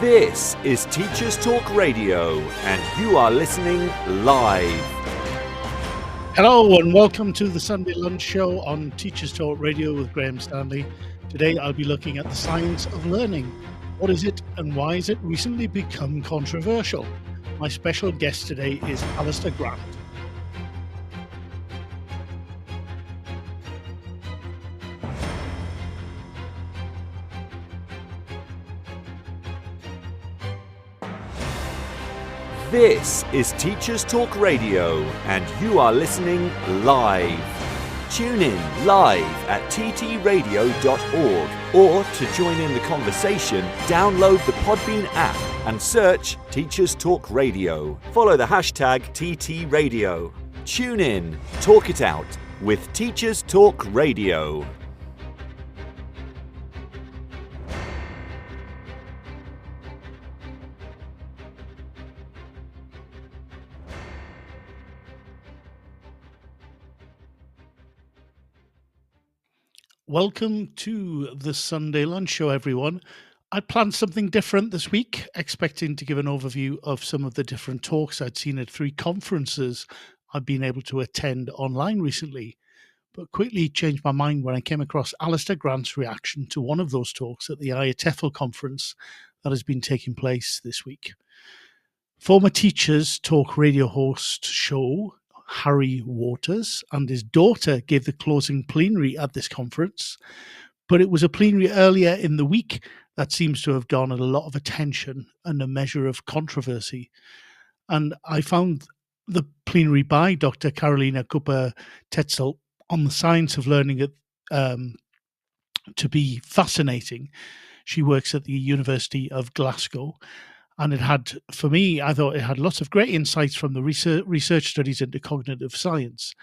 This is Teachers Talk Radio, and you are listening live. Hello and welcome to the Sunday Lunch Show on Teachers Talk Radio with Graham Stanley. Today I'll be looking at the science of learning. What is it and why has it recently become controversial? My special guest today is Alistair Grant. This is Teachers Talk Radio, and you are listening live. Tune in live at ttradio.org, or to join in the conversation, download the Podbean app and search Teachers Talk Radio. Follow the hashtag TTRadio. Tune in, talk it out with Teachers Talk Radio. Welcome to the Sunday Lunch Show, everyone. I planned something different this week, expecting to give an overview of some of the different talks I'd seen at 3 conferences I've been able to attend online recently, but quickly changed my mind when I came across Alistair Grant's reaction to one of those talks at the IATEFL conference that has been taking place this week. Former Teachers Talk Radio host show Harry Waters and his daughter gave the closing plenary at this conference, but it was a plenary earlier in the week that seems to have garnered a lot of attention and a measure of controversy. And I found the plenary by Dr. Carolina Cooper-Tetzel on the science of learning to be fascinating. She works at the University of Glasgow. And it had, for me, I thought it had lots of great insights from the research studies into cognitive science.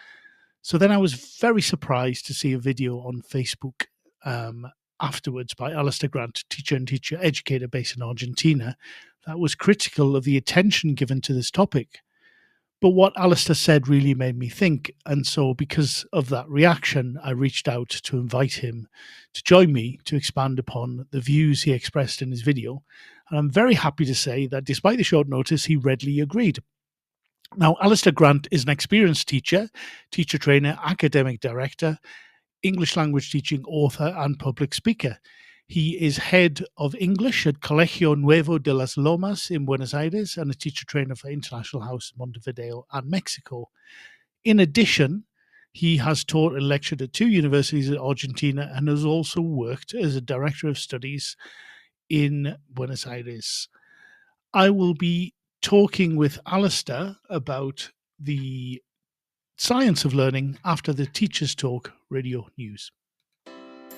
So then I was very surprised to see a video on Facebook afterwards by Alistair Grant, teacher and teacher educator based in Argentina, that was critical of the attention given to this topic. But what Alistair said really made me think. And so because of that reaction, I reached out to invite him to join me to expand upon the views he expressed in his video. And I'm very happy to say that despite the short notice, he readily agreed. Now, Alistair Grant is an experienced teacher, teacher trainer, academic director, English language teaching author, and public speaker. He is head of English at Colegio Nuevo de las Lomas in Buenos Aires and a teacher trainer for International House in Montevideo and Mexico. In addition, he has taught and lectured at 2 universities in Argentina and has also worked as a director of studies in Buenos Aires. I will be talking with Alistair about the science of learning after the Teachers Talk Radio news.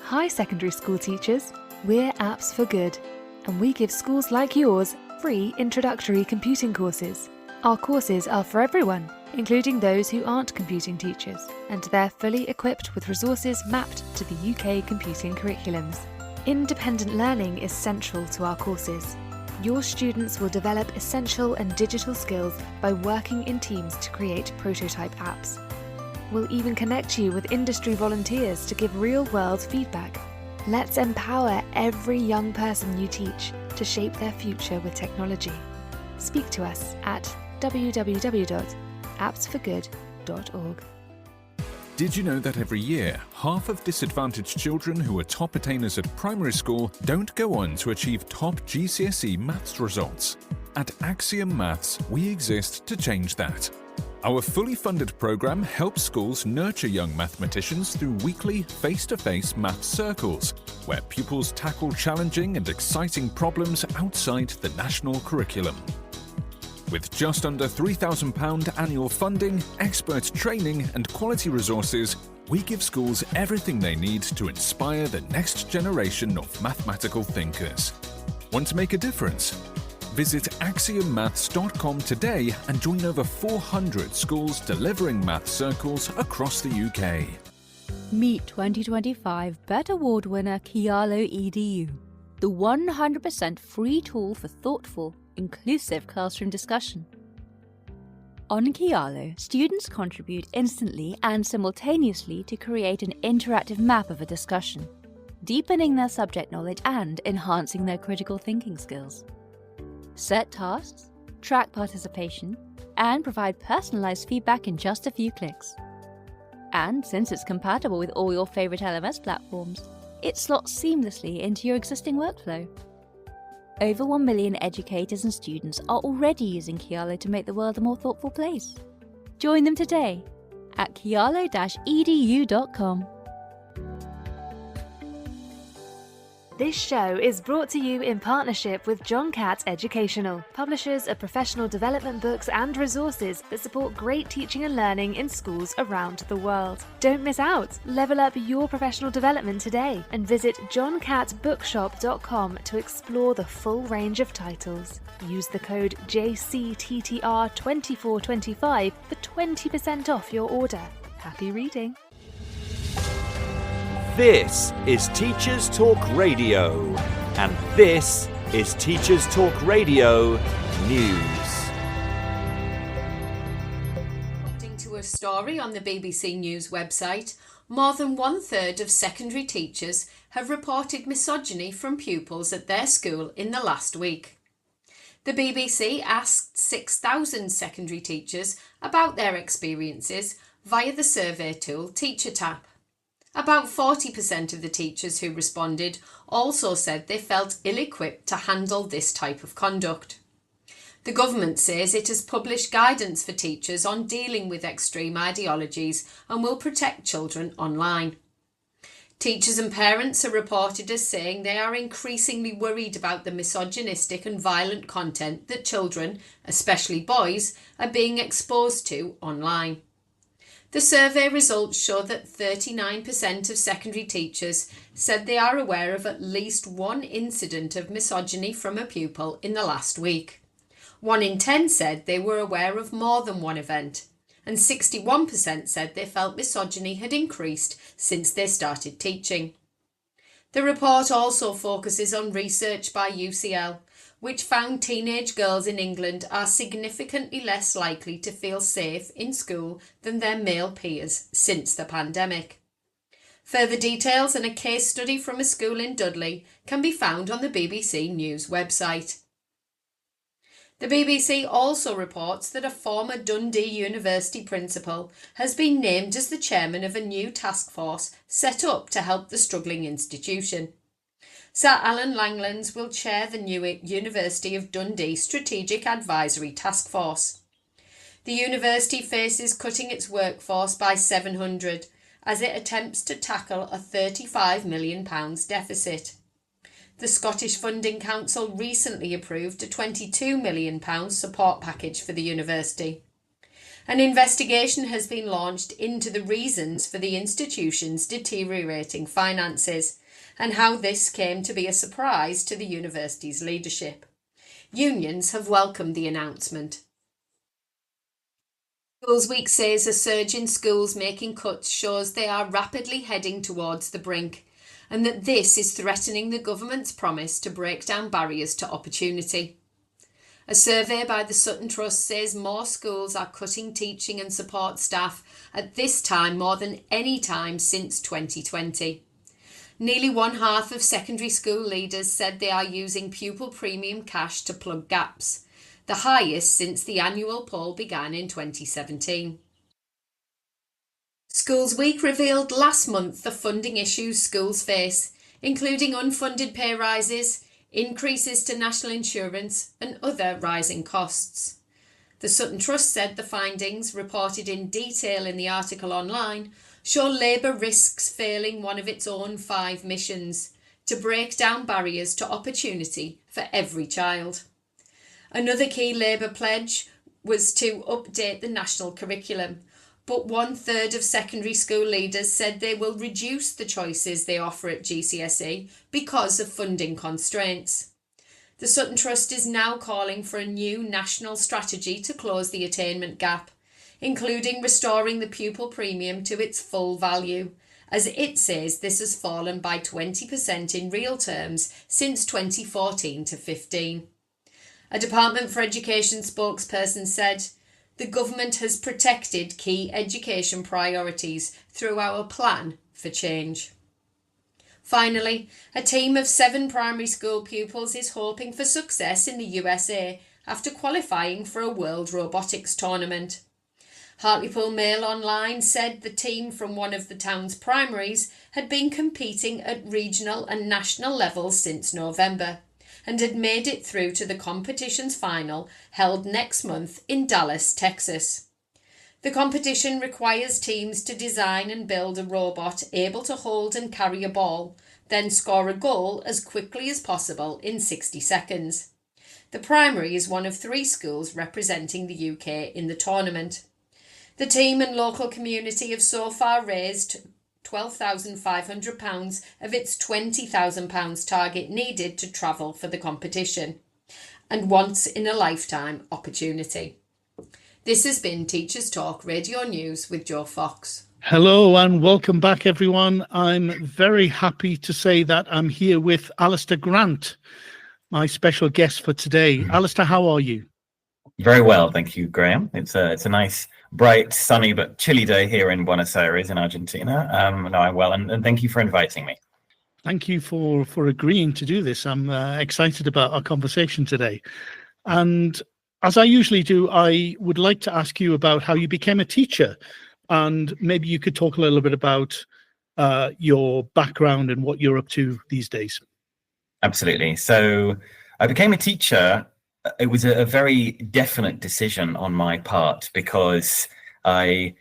Hi secondary school teachers, we're Apps for Good, and we give schools like yours free introductory computing courses. Our courses are for everyone, including those who aren't computing teachers, and they're fully equipped with resources mapped to the UK computing curriculums. Independent learning is central to our courses. Your students will develop essential and digital skills by working in teams to create prototype apps. We'll even connect you with industry volunteers to give real-world feedback. Let's empower every young person you teach to shape their future with technology. Speak to us at www.appsforgood.org. Did you know that every year, half of disadvantaged children who are top attainers at primary school don't go on to achieve top GCSE maths results? At Axiom Maths, we exist to change that. Our fully funded program helps schools nurture young mathematicians through weekly face-to-face maths circles, where pupils tackle challenging and exciting problems outside the national curriculum. With just under £3,000 annual funding, expert training and quality resources, we give schools everything they need to inspire the next generation of mathematical thinkers. Want to make a difference? Visit axiommaths.com today and join over 400 schools delivering math circles across the UK. Meet 2025 BET Award winner Kialo EDU, the 100% free tool for thoughtful, inclusive classroom discussion. On Kialo, students contribute instantly and simultaneously to create an interactive map of a discussion, deepening their subject knowledge and enhancing their critical thinking skills. set tasks, track participation, and provide personalised feedback in just a few clicks. And since it's compatible with all your favourite LMS platforms, it slots seamlessly into your existing workflow. Over 1 million educators and students are already using Kialo to make the world a more thoughtful place. Join them today at kialo-edu.com. This show is brought to you in partnership with John Catt Educational, publishers of professional development books and resources that support great teaching and learning in schools around the world. Don't miss out. Level up your professional development today and visit johncattbookshop.com to explore the full range of titles. Use the code JCTTR2425 for 20% off your order. Happy reading. This is Teachers Talk Radio, and this is Teachers Talk Radio News. According to a story on the BBC News website, more than 1/3 of secondary teachers have reported misogyny from pupils at their school in the last week. The BBC asked 6,000 secondary teachers about their experiences via the survey tool TeacherTap. About 40% of the teachers who responded also said they felt ill-equipped to handle this type of conduct. The government says it has published guidance for teachers on dealing with extreme ideologies and will protect children online. Teachers and parents are reported as saying they are increasingly worried about the misogynistic and violent content that children, especially boys, are being exposed to online. The survey results show that 39% of secondary teachers said they are aware of at least one incident of misogyny from a pupil in the last week. 1 in 10 said they were aware of more than one event, and 61% said they felt misogyny had increased since they started teaching. The report also focuses on research by UCL, which found teenage girls in England are significantly less likely to feel safe in school than their male peers since the pandemic. Further details and a case study from a school in Dudley can be found on the BBC News website. The BBC also reports that a former Dundee University principal has been named as the chairman of a new task force set up to help the struggling institution. Sir Alan Langlands will chair the new University of Dundee Strategic Advisory Task Force. The university faces cutting its workforce by 700 as it attempts to tackle a £35 million deficit. The Scottish Funding Council recently approved a £22 million support package for the university. An investigation has been launched into the reasons for the institution's deteriorating finances and how this came to be a surprise to the university's leadership. Unions have welcomed the announcement. Schools Week says a surge in schools making cuts shows they are rapidly heading towards the brink, and that this is threatening the government's promise to break down barriers to opportunity. A survey by the Sutton Trust says more schools are cutting teaching and support staff at this time more than any time since 2020. Nearly 1/2 of secondary school leaders said they are using pupil premium cash to plug gaps, the highest since the annual poll began in 2017. Schools Week revealed last month the funding issues schools face, including unfunded pay rises, increases to national insurance and other rising costs. The Sutton Trust said the findings, reported in detail in the article online, show Labour risks failing one of its own 5 missions, to break down barriers to opportunity for every child. Another key Labour pledge was to update the national curriculum, but 1/3 of secondary school leaders said they will reduce the choices they offer at GCSE because of funding constraints. The Sutton Trust is now calling for a new national strategy to close the attainment gap, including restoring the pupil premium to its full value, as it says this has fallen by 20% in real terms since 2014 to 15. A Department for Education spokesperson said, "The government has protected key education priorities through our plan for change." Finally, a team of 7 primary school pupils is hoping for success in the USA after qualifying for a World Robotics Tournament. Hartlepool Mail Online said the team from one of the town's primaries had been competing at regional and national levels since November and had made it through to the competition's final held next month in Dallas, Texas. The competition requires teams to design and build a robot able to hold and carry a ball, then score a goal as quickly as possible in 60 seconds. The primary is one of 3 schools representing the UK in the tournament. The team and local community have so far raised £12,500 of its £20,000 target needed to travel for the competition, and once in a lifetime opportunity. This has been Teachers Talk Radio News with Joe Fox. Hello and welcome back, everyone. I'm very happy to say that I'm here with Alistair Grant, my special guest for today. Alistair, how are you? Very well, thank you, Graham. It's a nice, bright, sunny but chilly day here in Buenos Aires in Argentina. No, I'm well, and thank you for inviting me. Thank you for agreeing to do this. I'm excited about our conversation today. And as I usually do, I would like to ask you about how you became a teacher. And maybe you could talk a little bit about your background and what you're up to these days. Absolutely. So I became a teacher. It was a very definite decision on my part because I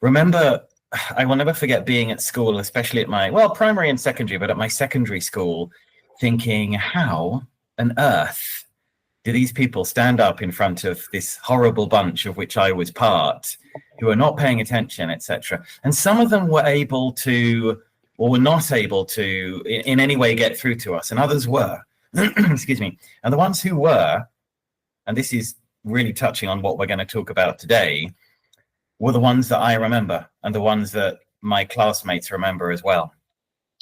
will never forget being at school, especially at my, primary and secondary, but at my secondary school, thinking, how on earth do these people stand up in front of this horrible bunch of which I was part, who are not paying attention, etc. And some of them were able to, or were not able to in any way get through to us, and others were. Excuse me. And the ones who were, and this is really touching on what we're going to talk about today, were the ones that I remember and the ones that my classmates remember as well.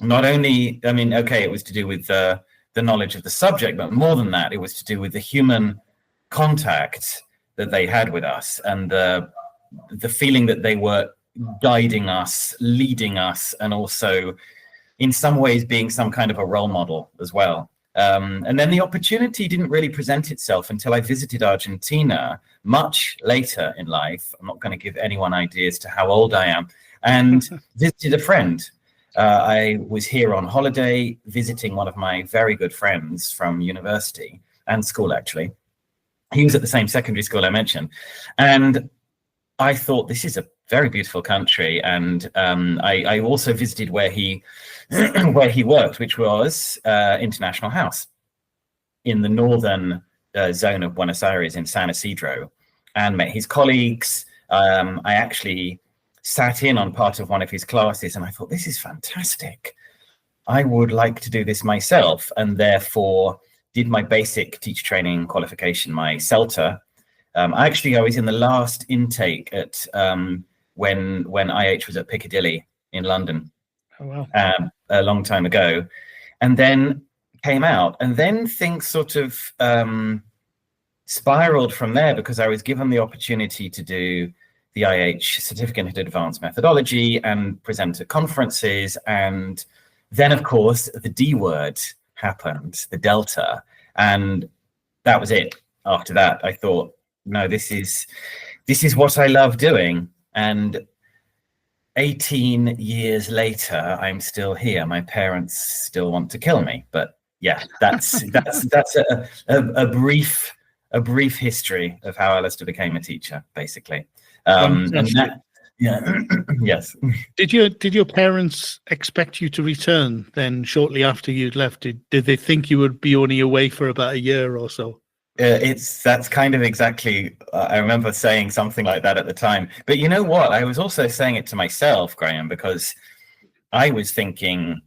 Not only, it was to do with the knowledge of the subject, but more than that, it was to do with the human contact that they had with us and the feeling that they were guiding us, leading us, and also in some ways being some kind of a role model as well. And then the opportunity didn't really present itself until I visited Argentina much later in life. I'm not going to give anyone ideas to how old I am, and visited a friend. I was here on holiday visiting one of my very good friends from university and school, actually. He was at the same secondary school I mentioned. And I thought, this is a very beautiful country. And I also visited where he where he worked, which was International House in the northern zone of Buenos Aires in San Isidro, and met his colleagues. I actually sat in on part of one of his classes, and I thought, this is fantastic. I would like to do this myself, and therefore did my basic teacher training qualification, my CELTA. I was in the last intake at when IH was at Piccadilly in London. Oh, wow. A long time ago, and then came out, and then things sort of spiraled from there because I was given the opportunity to do the IH Certificate in Advanced Methodology and present at conferences. And then, of course, the D word happened, the Delta. And that was it. After that, I thought, no, this is what I love doing. And 18 years later, I'm still here. My parents still want to kill me. But yeah, that's a brief history of how Alistair became a teacher, basically. And that, yeah, yes. Did your parents expect you to return then shortly after you'd left? Did they think you would be only away for about a year or so? That's kind of exactly, I remember saying something like that at the time. But you know what? I was also saying it to myself, Graham, because I was thinking,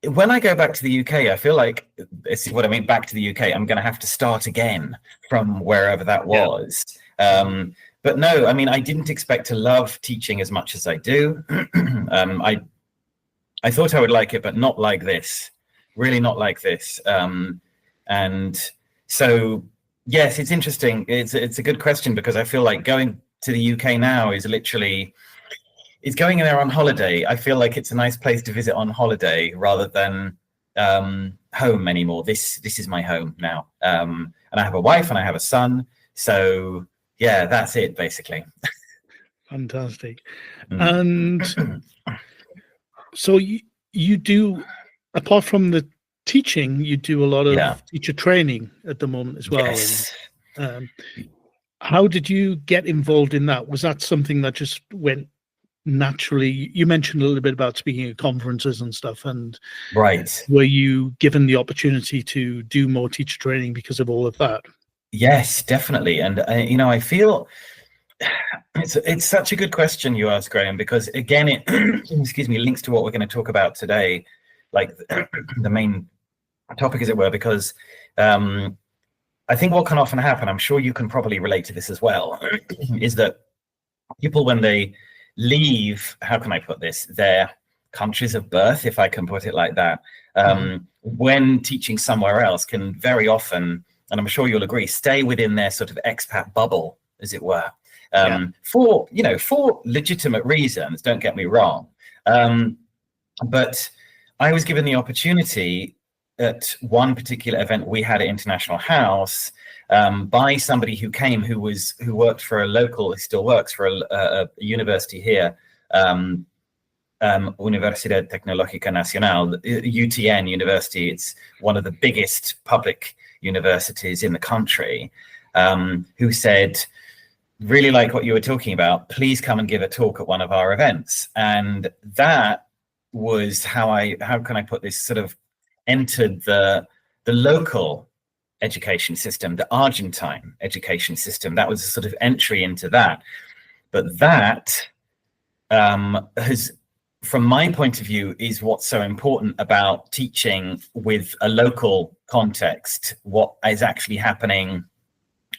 when I go back to the UK, I feel like, this is what I mean, back to the UK, I'm going to have to start again from wherever that was. Yeah. But no, I didn't expect to love teaching as much as I do. I thought I would like it, but not like this. Really not like this. And so, yes, it's interesting. It's a good question because I feel like going to the UK now is literally, it's going there on holiday. I feel like it's a nice place to visit on holiday rather than home anymore. This is my home now. And I have a wife and I have a son. So yeah, that's it basically. Fantastic. And so you do, apart from the teaching, you do a lot of teacher training at the moment as well. Yes. And, how did you get involved in that? Was that something that just went naturally? You mentioned a little bit about speaking at conferences and stuff, and right. Were you given the opportunity to do more teacher training because of all of that? Yes, definitely. And I feel it's such a good question you ask, Graham, because again, it excuse me, links to what we're going to talk about today, like the main topic, as it were, because I think what can often happen, I'm sure you can probably relate to this as well, is that people, when they leave, how can I put this, their countries of birth, if I can put it like that, when teaching somewhere else can very often, and I'm sure you'll agree, stay within their sort of expat bubble, as it were, for legitimate reasons, don't get me wrong. But I was given the opportunity at one particular event we had at International House by somebody who came, who worked for a local, he still works for a university here, Universidad Tecnológica Nacional, UTN University. It's one of the biggest public universities in the country, who said, really like what you were talking about, please come and give a talk at one of our events. And that was how can I put this, sort of entered the local education system, the Argentine education system. That was a sort of entry into that. But that has, from my point of view, is what's so important about teaching with a local context, what is actually happening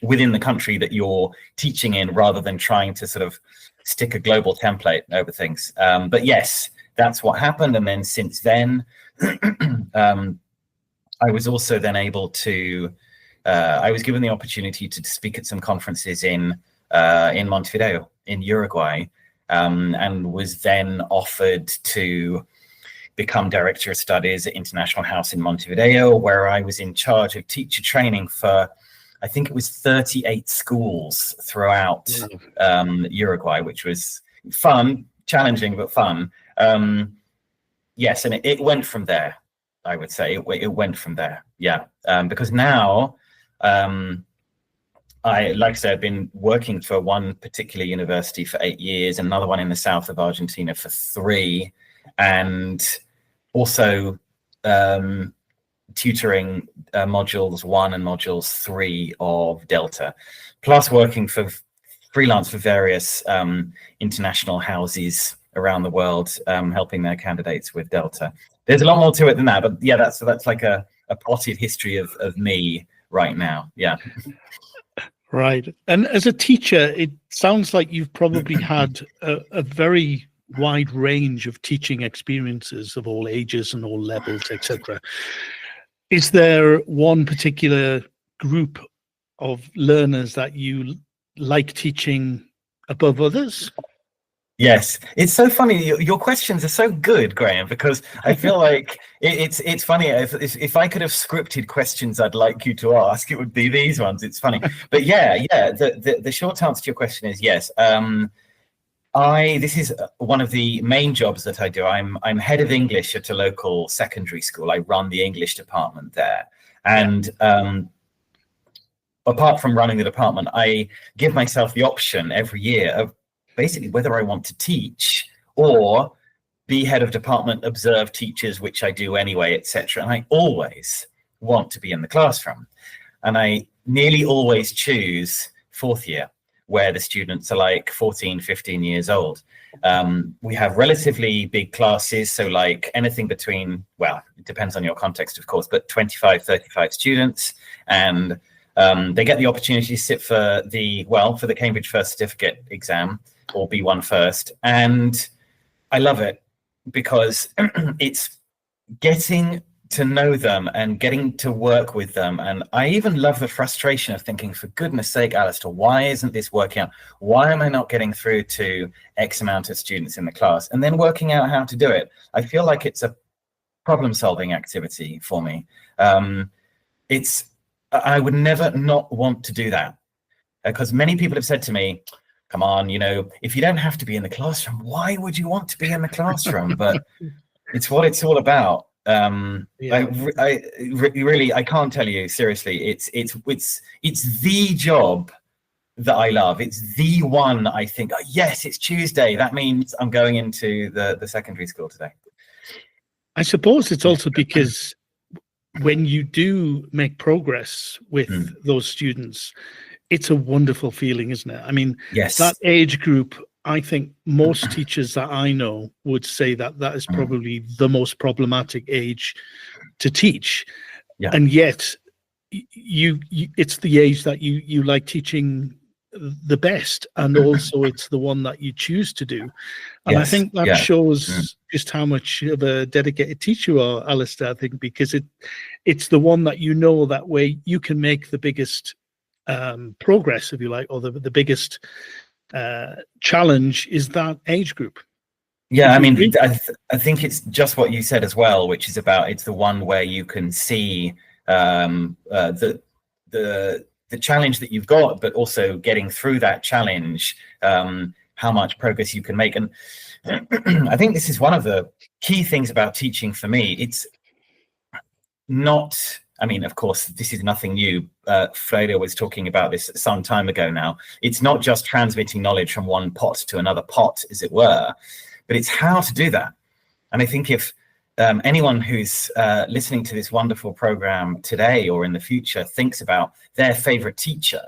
within the country that you're teaching in, rather than trying to sort of stick a global template over things. But yes, that's what happened. And then since then, I was also then able to, I was given the opportunity to speak at some conferences in Montevideo, in Uruguay, and was then offered to become Director of Studies at International House in Montevideo, where I was in charge of teacher training for, I think it was 38 schools throughout Uruguay, which was fun, challenging, but fun. Yes, and it went from there, I would say. It went from there, yeah. Because now, like I said, I've been working for one particular university for 8 years, another one in the south of Argentina for 3, and also tutoring modules 1 and modules 3 of Delta, plus working for freelance for various international houses around the world, helping their candidates with Delta. There's a lot more to it than that, but yeah, that's like a potted history of me right now. Yeah. Right. And as a teacher, it sounds like you've probably had a very wide range of teaching experiences of all ages and all levels, etc. Is there one particular group of learners that you like teaching above others? Yes, it's so funny. Your questions are so good, Graham, because I feel like it's funny. If I could have scripted questions I'd like you to ask, it would be these ones. It's funny, but yeah. The short answer to your question is yes. This is one of the main jobs that I do. I'm head of English at a local secondary school. I run the English department there, and apart from running the department, I give myself the option every year of basically whether I want to teach or be head of department, observe teachers, which I do anyway, etc. And I always want to be in the classroom. And I nearly always choose 4th year, where the students are like 14, 15 years old. We have relatively big classes, so like anything between, well, it depends on your context, of course, but 25, 35 students. And they get the opportunity to sit for the Cambridge First Certificate exam, or B1 first. And I love it because it's getting to know them and getting to work with them. And I even love the frustration of thinking, for goodness sake, Alistair, why isn't this working out? Why am I not getting through to X amount of students in the class? And then working out how to do it. I feel like it's a problem-solving activity for me. I would never not want to do that, because many people have said to me, come on, if you don't have to be in the classroom, why would you want to be in the classroom? But it's what it's all about. I can't tell you seriously. It's the job that I love. It's the one I think, oh, yes, it's Tuesday. That means I'm going into the secondary school today. I suppose it's also because when you do make progress with those students, it's a wonderful feeling, isn't it? I mean, yes, that age group, I think most teachers that I know would say that is probably the most problematic age to teach. Yeah. And yet you it's the age that you like teaching the best, and also it's the one that you choose to do. And yes. I think that shows just how much of a dedicated teacher you are, Alistair, I think, because it's the one that that way you can make the biggest progress, if you like, or the biggest challenge is that age group. Yeah, I mean, I think it's just what you said as well, which is about it's the one where you can see the challenge that you've got, but also getting through that challenge, how much progress you can make. And I think this is one of the key things about teaching for me. It's not, I mean, of course, this is nothing new. Fredo was talking about this some time ago now. It's not just transmitting knowledge from one pot to another pot, as it were, but it's how to do that. And I think if anyone who's listening to this wonderful program today or in the future thinks about their favorite teacher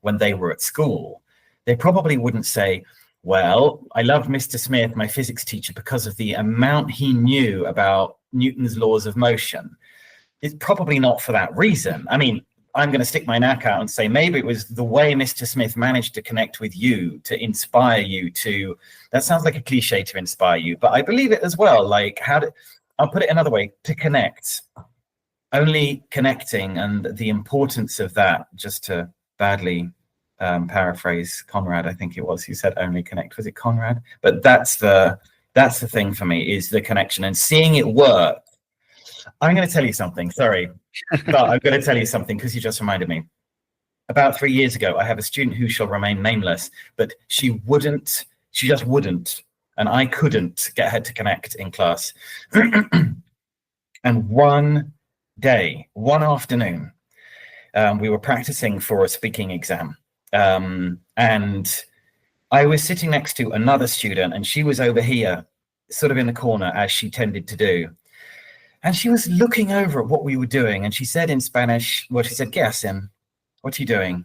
when they were at school, they probably wouldn't say, well, I loved Mr. Smith, my physics teacher, because of the amount he knew about Newton's laws of motion. It's probably not for that reason. I mean, I'm going to stick my neck out and say maybe it was the way Mr. Smith managed to connect with you, to inspire you, that sounds like a cliche, to inspire you, but I believe it as well. Like, I'll put it another way, to connect. Only connecting, and the importance of that, just to badly paraphrase Conrad, I think it was, who said only connect. Was it Conrad? But that's the thing for me, is the connection and seeing it work. I'm going to tell you something, sorry, but I'm going to tell you something because you just reminded me. About 3 years ago, I have a student who shall remain nameless, but she just wouldn't, and I couldn't get her to connect in class. And one day, one afternoon, we were practicing for a speaking exam, and I was sitting next to another student, and she was over here, sort of in the corner, as she tended to do. And she was looking over at what we were doing, and she said in Spanish, well, she said, "¿Qué hacen? What are you doing?"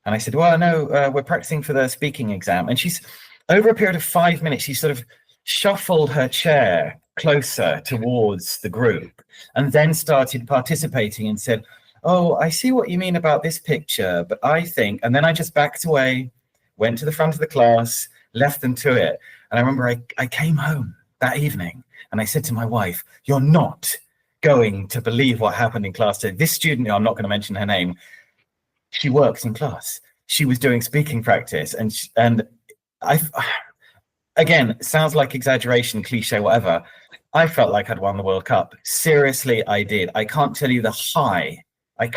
And I said, "Well, no, we're practicing for the speaking exam." And she's, over a period of 5 minutes, she sort of shuffled her chair closer towards the group and then started participating and said, "Oh, I see what you mean about this picture, but I think," and then I just backed away, went to the front of the class, left them to it. And I remember I came home that evening and I said to my wife, "You're not going to believe what happened in class today. This student," I'm not going to mention her name, she works in class. She was doing speaking practice, and I, again, sounds like exaggeration, cliche, whatever. I felt like I'd won the World Cup. Seriously, I did. I can't tell you the high. I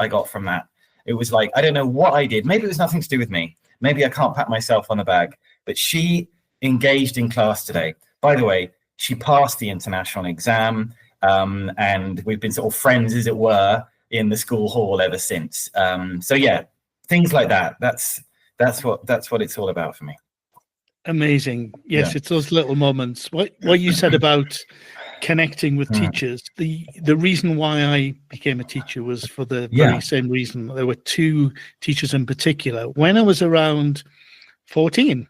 got from that. It was like, I don't know what I did. Maybe it was nothing to do with me. Maybe I can't pat myself on the back, but she engaged in class today. By the way, she passed the international exam, and we've been sort of friends, as it were, in the school hall ever since. So yeah, things like that. That's what it's all about for me. Amazing. Yes, it's those little moments. What you said about connecting with teachers. The reason why I became a teacher was for the very same reason. There were two teachers in particular when I was around 14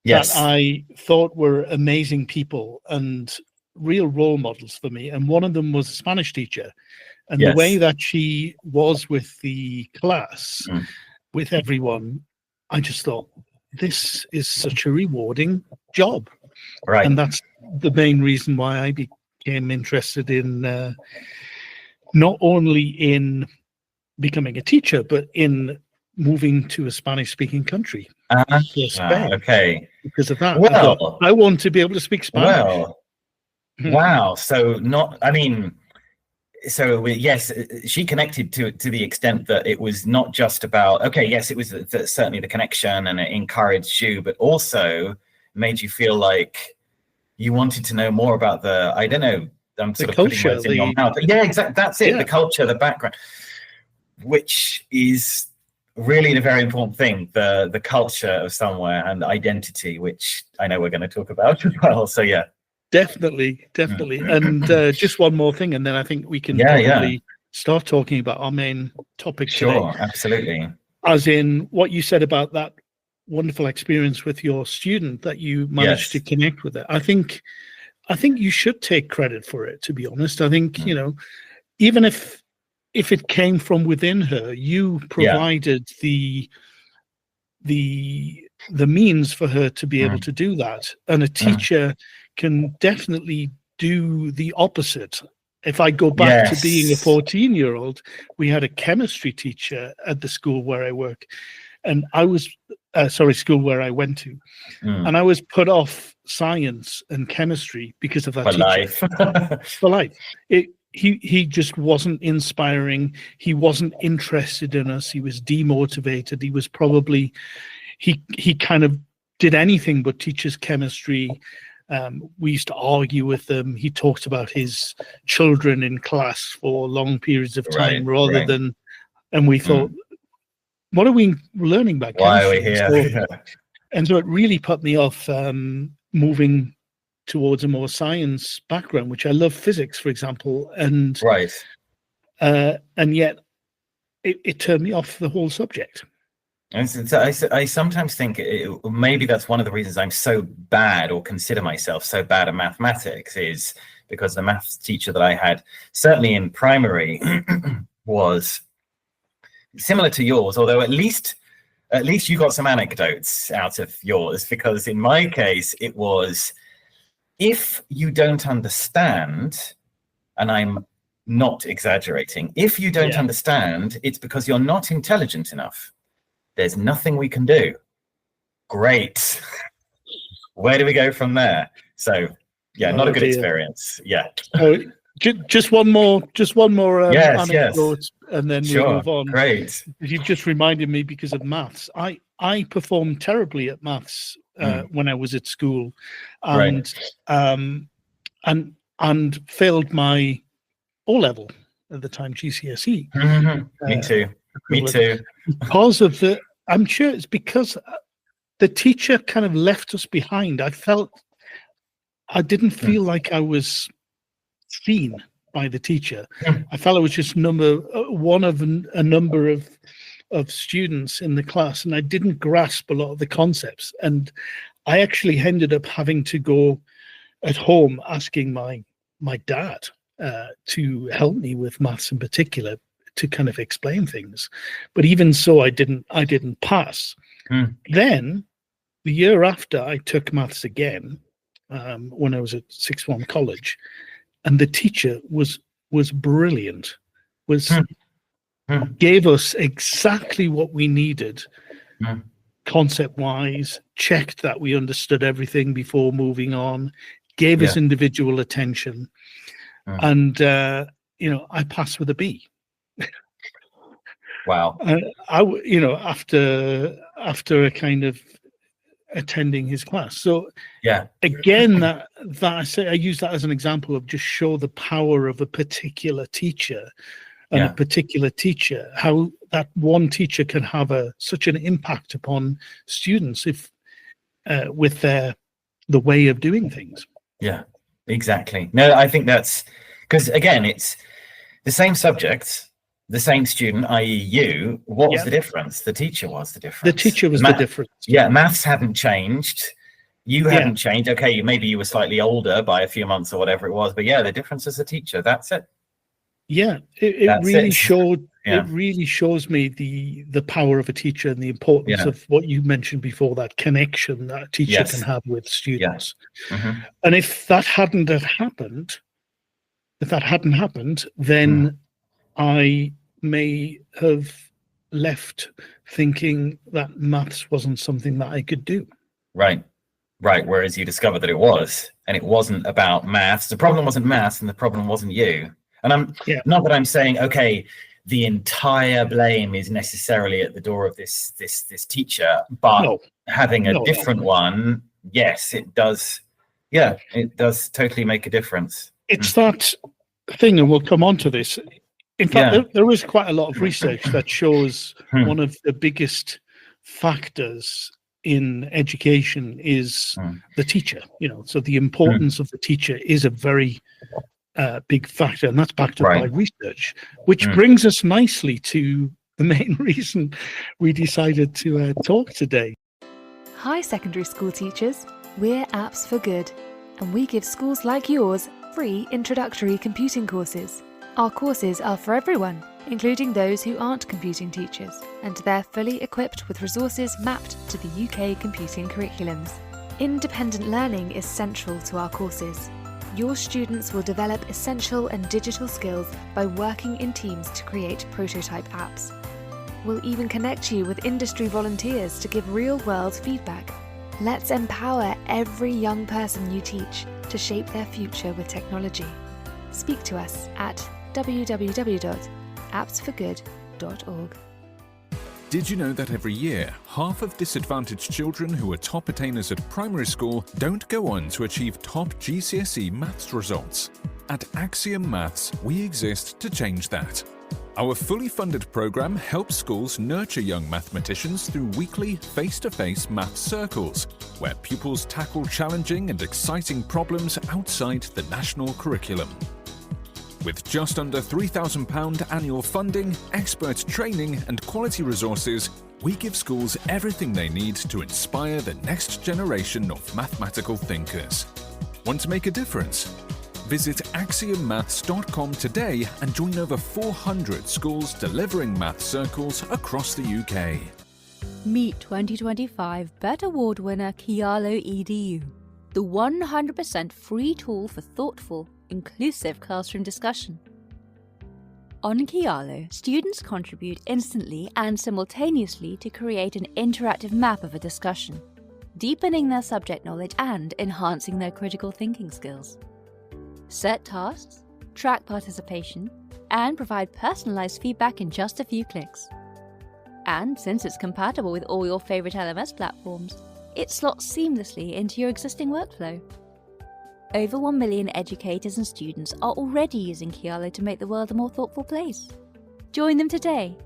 that I thought were amazing people and real role models for me. And one of them was a Spanish teacher. And the way that she was with the class, with everyone, I just thought, this is such a rewarding job. Right. And that's the main reason why I became became interested in not only in becoming a teacher, but in moving to a Spanish-speaking country. Spain, okay. Because of that. Well, I want to be able to speak Spanish. Well, wow. So yes, she connected to the extent that it was not just about, okay, yes, it was certainly the connection, and it encouraged you, but also made you feel like you wanted to know more about I don't know, I'm sort of putting words in your mouth. Yeah, exactly. That's it. Yeah. The culture, the background, which is really a very important thing, the culture of somewhere and identity, which I know we're going to talk about as well. So yeah. Definitely. And just one more thing, and then I think we can probably start talking about our main topic today. Sure, absolutely. As in what you said about that wonderful experience with your student, that you managed to connect with it. I think you should take credit for it, to be honest. I think, even if it came from within her, you provided the means for her to be able to do that. And a teacher can definitely do the opposite. If I go back to being a 14-year-old, we had a chemistry teacher at the school where I work, and I was school where I went to, and I was put off science and chemistry because of that teacher. For life. He just wasn't inspiring. He wasn't interested in us. He was demotivated. He was probably, he kind of did anything but teach us chemistry. We used to argue with them. He talked about his children in class for long periods of time rather than, and we thought, what are we learning about chemistry? Why are we here? And so it really put me off moving towards a more science background, which I love physics, for example, and yet it turned me off the whole subject. I sometimes think maybe that's one of the reasons I'm so bad, or consider myself so bad at mathematics, is because the maths teacher that I had, certainly in primary, was similar to yours, although at least you got some anecdotes out of yours, because in my case it was, if you don't understand, and I'm not exaggerating, if you don't understand, it's because you're not intelligent enough. There's nothing we can do. Great. Where do we go from there? So, not a good experience. Yeah. Just one more anecdote, and then we'll move on. Great. You've just reminded me, because of maths. I performed terribly at maths when I was at school, and failed my O-level at the time, GCSE. Me too. Because of I'm sure it's because the teacher kind of left us behind. I didn't feel like I was seen by the teacher. I felt I was just one of a number of students in the class, and I didn't grasp a lot of the concepts. And I actually ended up having to go at home asking my dad to help me with maths in particular, to kind of explain things. But even so, I didn't pass. Then the year after, I took maths again, when I was at sixth form college, and the teacher was brilliant, gave us exactly what we needed, concept wise, checked that we understood everything before moving on, gave us individual attention, and I passed with a B. Wow. After a kind of attending his class. So again, that I use that as an example of just show the power of a particular teacher and a particular teacher, how that one teacher can have such an impact upon students if with the way of doing things. Yeah, exactly. No, I think that's because, again, it's the same subject, the same student, i.e. you. What was the difference? The teacher was the difference. The teacher was the difference. Yeah, maths hadn't changed. You hadn't changed. Okay, maybe you were slightly older by a few months or whatever it was, but the difference is the teacher. That's it. Yeah, it really showed. It really shows me the power of a teacher and the importance of what you mentioned before, that connection that a teacher can have with students. And if that hadn't have happened, if that hadn't happened, then I may have left thinking that maths wasn't something that I could do. Right. Whereas you discovered that it was, and it wasn't about maths. The problem wasn't maths, and the problem wasn't you. And I'm not that I'm saying, okay, the entire blame is necessarily at the door of this teacher, but having a different one, yes, it does. Yeah, it does totally make a difference. It's that thing, and we'll come on to this. In fact, there is quite a lot of research that shows one of the biggest factors in education is the teacher. So the importance of the teacher is a very big factor, and that's backed up by research, which brings us nicely to the main reason we decided to talk today. Hi secondary school teachers, we're Apps for Good, and we give schools like yours free introductory computing courses. Our courses are for everyone, including those who aren't computing teachers, and they're fully equipped with resources mapped to the UK computing curriculums. Independent learning is central to our courses. Your students will develop essential and digital skills by working in teams to create prototype apps. We'll even connect you with industry volunteers to give real-world feedback. Let's empower every young person you teach to shape their future with technology. Speak to us at www.appsforgood.org. Did you know that every year, half of disadvantaged children who are top attainers at primary school don't go on to achieve top GCSE maths results? At Axiom Maths, we exist to change that. Our fully funded program helps schools nurture young mathematicians through weekly face-to-face maths circles, where pupils tackle challenging and exciting problems outside the national curriculum. With just under £3,000 annual funding, expert training and quality resources, we give schools everything they need to inspire the next generation of mathematical thinkers. Want to make a difference? Visit axiommaths.com today and join over 400 schools delivering maths circles across the UK. Meet 2025 BET Award winner Kialo EDU, the 100% free tool for thoughtful, inclusive classroom discussion. On Kialo, students contribute instantly and simultaneously to create an interactive map of a discussion, deepening their subject knowledge and enhancing their critical thinking skills. Set tasks, track participation, and provide personalized feedback in just a few clicks. And since it's compatible with all your favorite LMS platforms, it slots seamlessly into your existing workflow. Over 1 million educators and students are already using Kialo to make the world a more thoughtful place. Join them today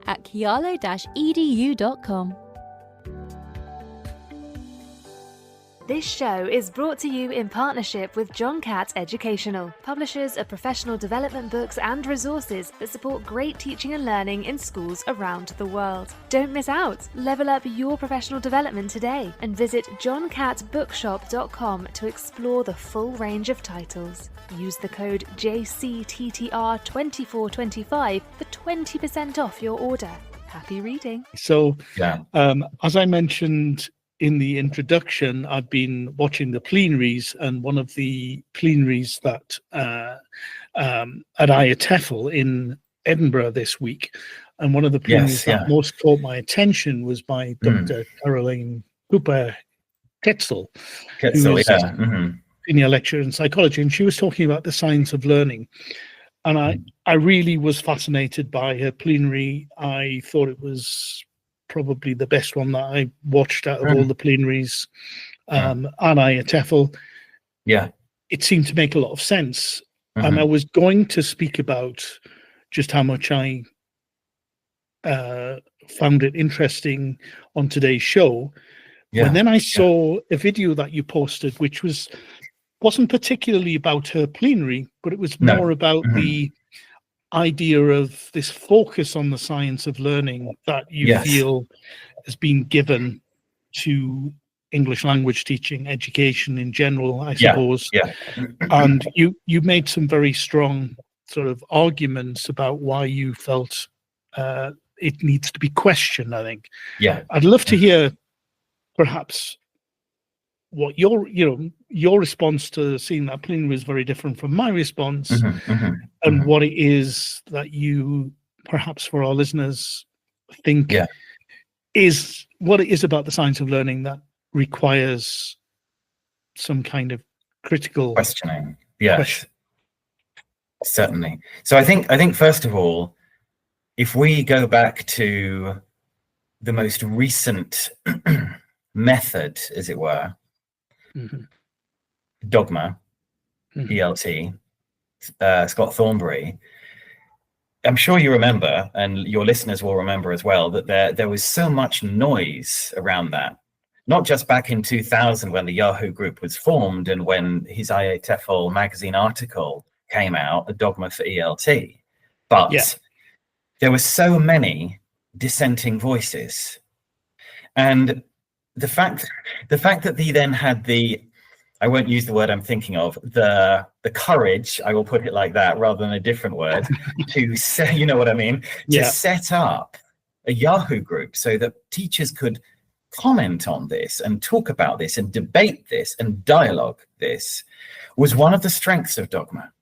at kialo-edu.com. This show is brought to you in partnership with John Catt Educational, publishers of professional development books and resources that support great teaching and learning in schools around the world. Don't miss out! Level up your professional development today and visit johncattbookshop.com to explore the full range of titles. Use the code JCTTR2425 for 20% off your order. Happy reading! So, as I mentioned in the introduction, I've been watching the plenaries, and one of the plenaries that at IATEFL in Edinburgh this week, and one of the plenaries that most caught my attention was by Dr. Caroline Cooper-Ketzel, who is senior lecturer in psychology, and she was talking about the science of learning. And I really was fascinated by her plenary. I thought it was probably the best one that I watched out of all the plenaries on IATEFL. Yeah. It seemed to make a lot of sense. And I was going to speak about just how much I found it interesting on today's show. Yeah. And then I saw a video that you posted, which wasn't particularly about her plenary, but it was more about the idea of this focus on the science of learning that you feel has been given to English language teaching, education in general, I suppose. And you made some very strong sort of arguments about why you felt it needs to be questioned, I think. I'd love to hear perhaps what your your response to seeing that plenary is very different from my response, and what it is that you, perhaps for our listeners, think is what it is about the science of learning that requires some kind of critical questioning. Yes, certainly. So I think first of all, if we go back to the most recent method, as it were, dogma, ELT, Scott Thornbury, I'm sure you remember, and your listeners will remember as well, that there was so much noise around that. Not just back in 2000 when the Yahoo group was formed and when his IA TEFL magazine article came out, The Dogma for ELT, but there were so many dissenting voices. And the fact that he then had I won't use the word I'm thinking of, the courage, I will put it like that rather than a different word, to say, you know what I mean, to set up a Yahoo group so that teachers could comment on this and talk about this and debate this and dialogue this, was one of the strengths of Dogma.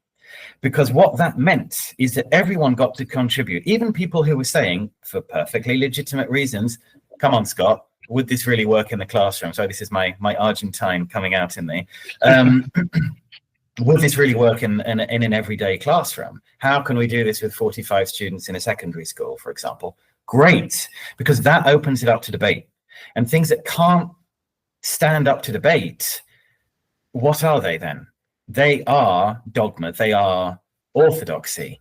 Because what that meant is that everyone got to contribute, even people who were saying, for perfectly legitimate reasons, come on, Scott, would this really work in the classroom? So this is my Argentine coming out in me. Would this really work in an everyday classroom? How can we do this with 45 students in a secondary school, for example? Great, because that opens it up to debate. And things that can't stand up to debate, what are they then? They are dogma, they are orthodoxy.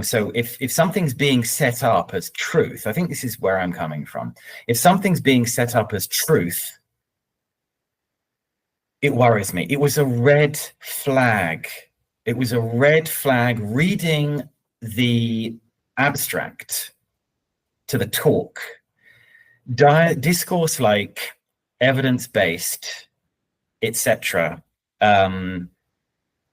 So if something's being set up as truth, I think this is where I'm coming from. If something's being set up as truth, it worries me. It was a red flag. It was a red flag reading the abstract to the talk. Discourse like evidence-based, etc.,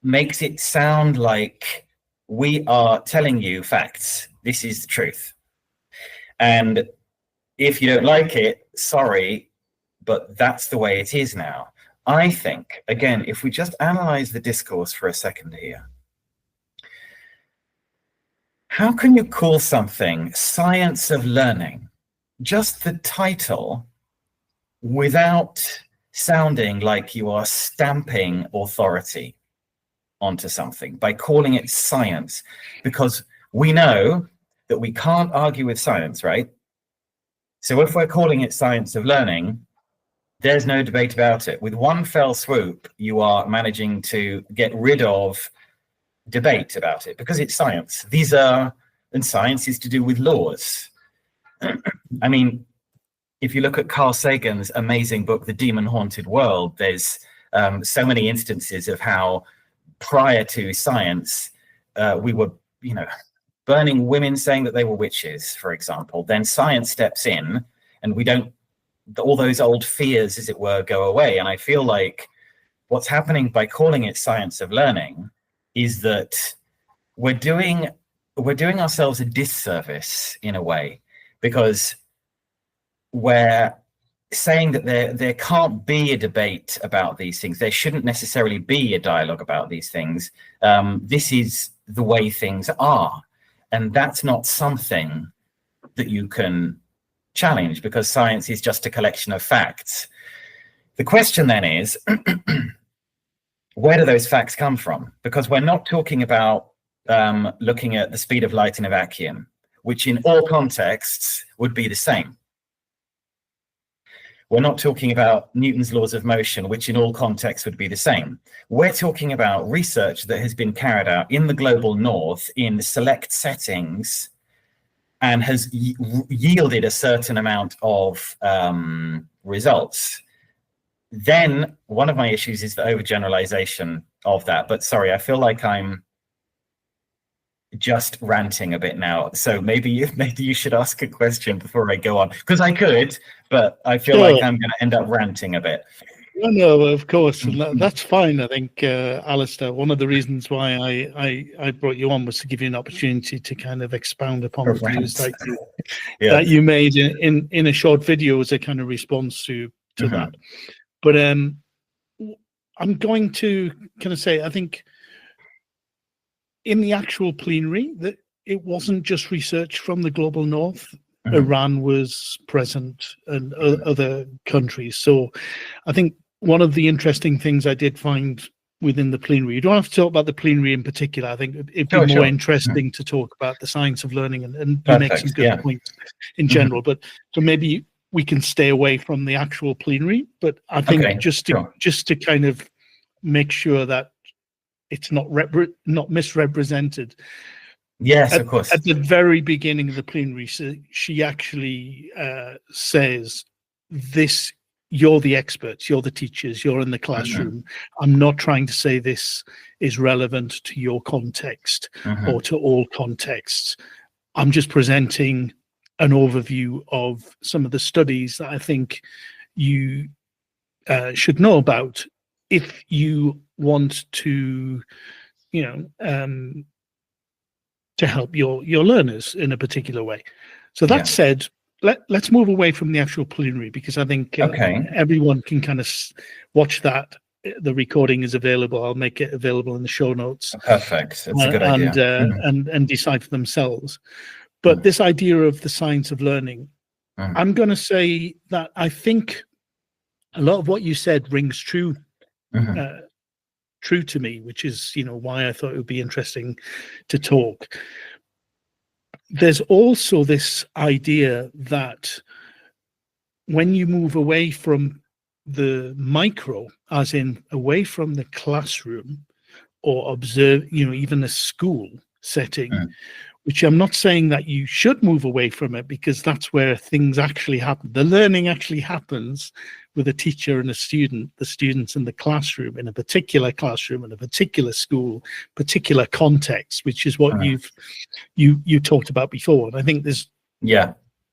makes it sound like we are telling you facts. This is the truth. And if you don't like it, sorry, but that's the way it is now. I think, again, if we just analyze the discourse for a second here, how can you call something science of learning, just the title, without sounding like you are stamping authority onto something by calling it science? Because we know that we can't argue with science, right? So if we're calling it science of learning, there's no debate about it. With one fell swoop, you are managing to get rid of debate about it because it's science. And science is to do with laws. I mean, if you look at Carl Sagan's amazing book, The Demon Haunted World, there's so many instances of how prior to science, we were, burning women saying that they were witches, for example. Then science steps in and all those old fears, as it were, go away. And I feel like what's happening by calling it science of learning is that we're doing ourselves a disservice in a way, because we're saying that there can't be a debate about these things. There shouldn't necessarily be a dialogue about these things. This is the way things are. And that's not something that you can challenge because science is just a collection of facts. The question then is, where do those facts come from? Because we're not talking about looking at the speed of light in a vacuum, which in all contexts would be the same. We're not talking about Newton's laws of motion, which in all contexts would be the same. We're talking about research that has been carried out in the global north in select settings and has yielded a certain amount of results. Then one of my issues is the overgeneralization of that. But sorry, I feel like I'm just ranting a bit now. So maybe you should ask a question before I go on, because I could, but I feel like I'm going to end up ranting a bit. No, of course, and that's fine. I think, Alistair, one of the reasons why I brought you on was to give you an opportunity to kind of expound upon the views that you made in a short video as a kind of response to that. But I'm going to kind of say, I think in the actual plenary, that it wasn't just research from the global north. Iran was present and other countries. So I think one of the interesting things I did find within the plenary, you don't have to talk about the plenary in particular. I think it'd be more interesting to talk about the science of learning, and you make some good points in general. But so maybe we can stay away from the actual plenary. But I think just to kind of make sure that it's not misrepresented. Yes, of course. At the very beginning of the plenary, she actually says, "This, you're the experts, you're the teachers, you're in the classroom. I'm not trying to say this is relevant to your context or to all contexts. I'm just presenting an overview of some of the studies that I think you should know about if you want to, to help your learners in a particular way." So that said, let's move away from the actual plenary, because I think everyone can kind of watch that. The recording is available. I'll make it available in the show notes. Perfect. That's a good idea. And decide for themselves. But this idea of the science of learning, I'm going to say that I think a lot of what you said rings true. True to me, which is why I thought it would be interesting to talk. There's also this idea that when you move away from the micro, as in away from the classroom or observe, even a school setting, which I'm not saying that you should move away from it, because that's where things actually happen. The learning actually happens with a teacher and a student, the students in the classroom, in a particular classroom, in a particular school, particular context, which is what you talked about before. And I think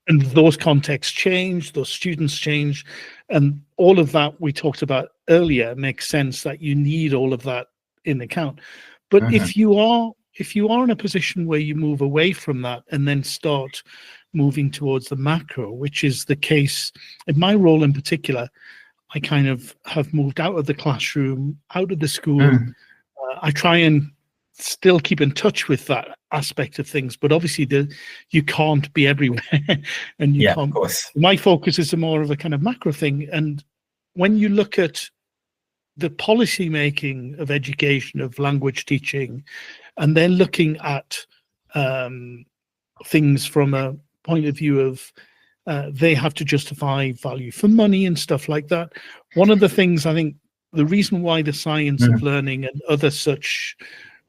and those contexts change, those students change, and all of that we talked about earlier makes sense that you need all of that in account. But if you are in a position where you move away from that and then start moving towards the macro, which is the case in my role in particular, I kind of have moved out of the classroom, out of the school. I try and still keep in touch with that aspect of things, but obviously you can't be everywhere. And you can't. Of course. My focus is more of a kind of macro thing. And when you look at the policy making of education, of language teaching, and then looking at things from a point of view of they have to justify value for money and stuff like that. One of the things, I think, the reason why the science of learning and other such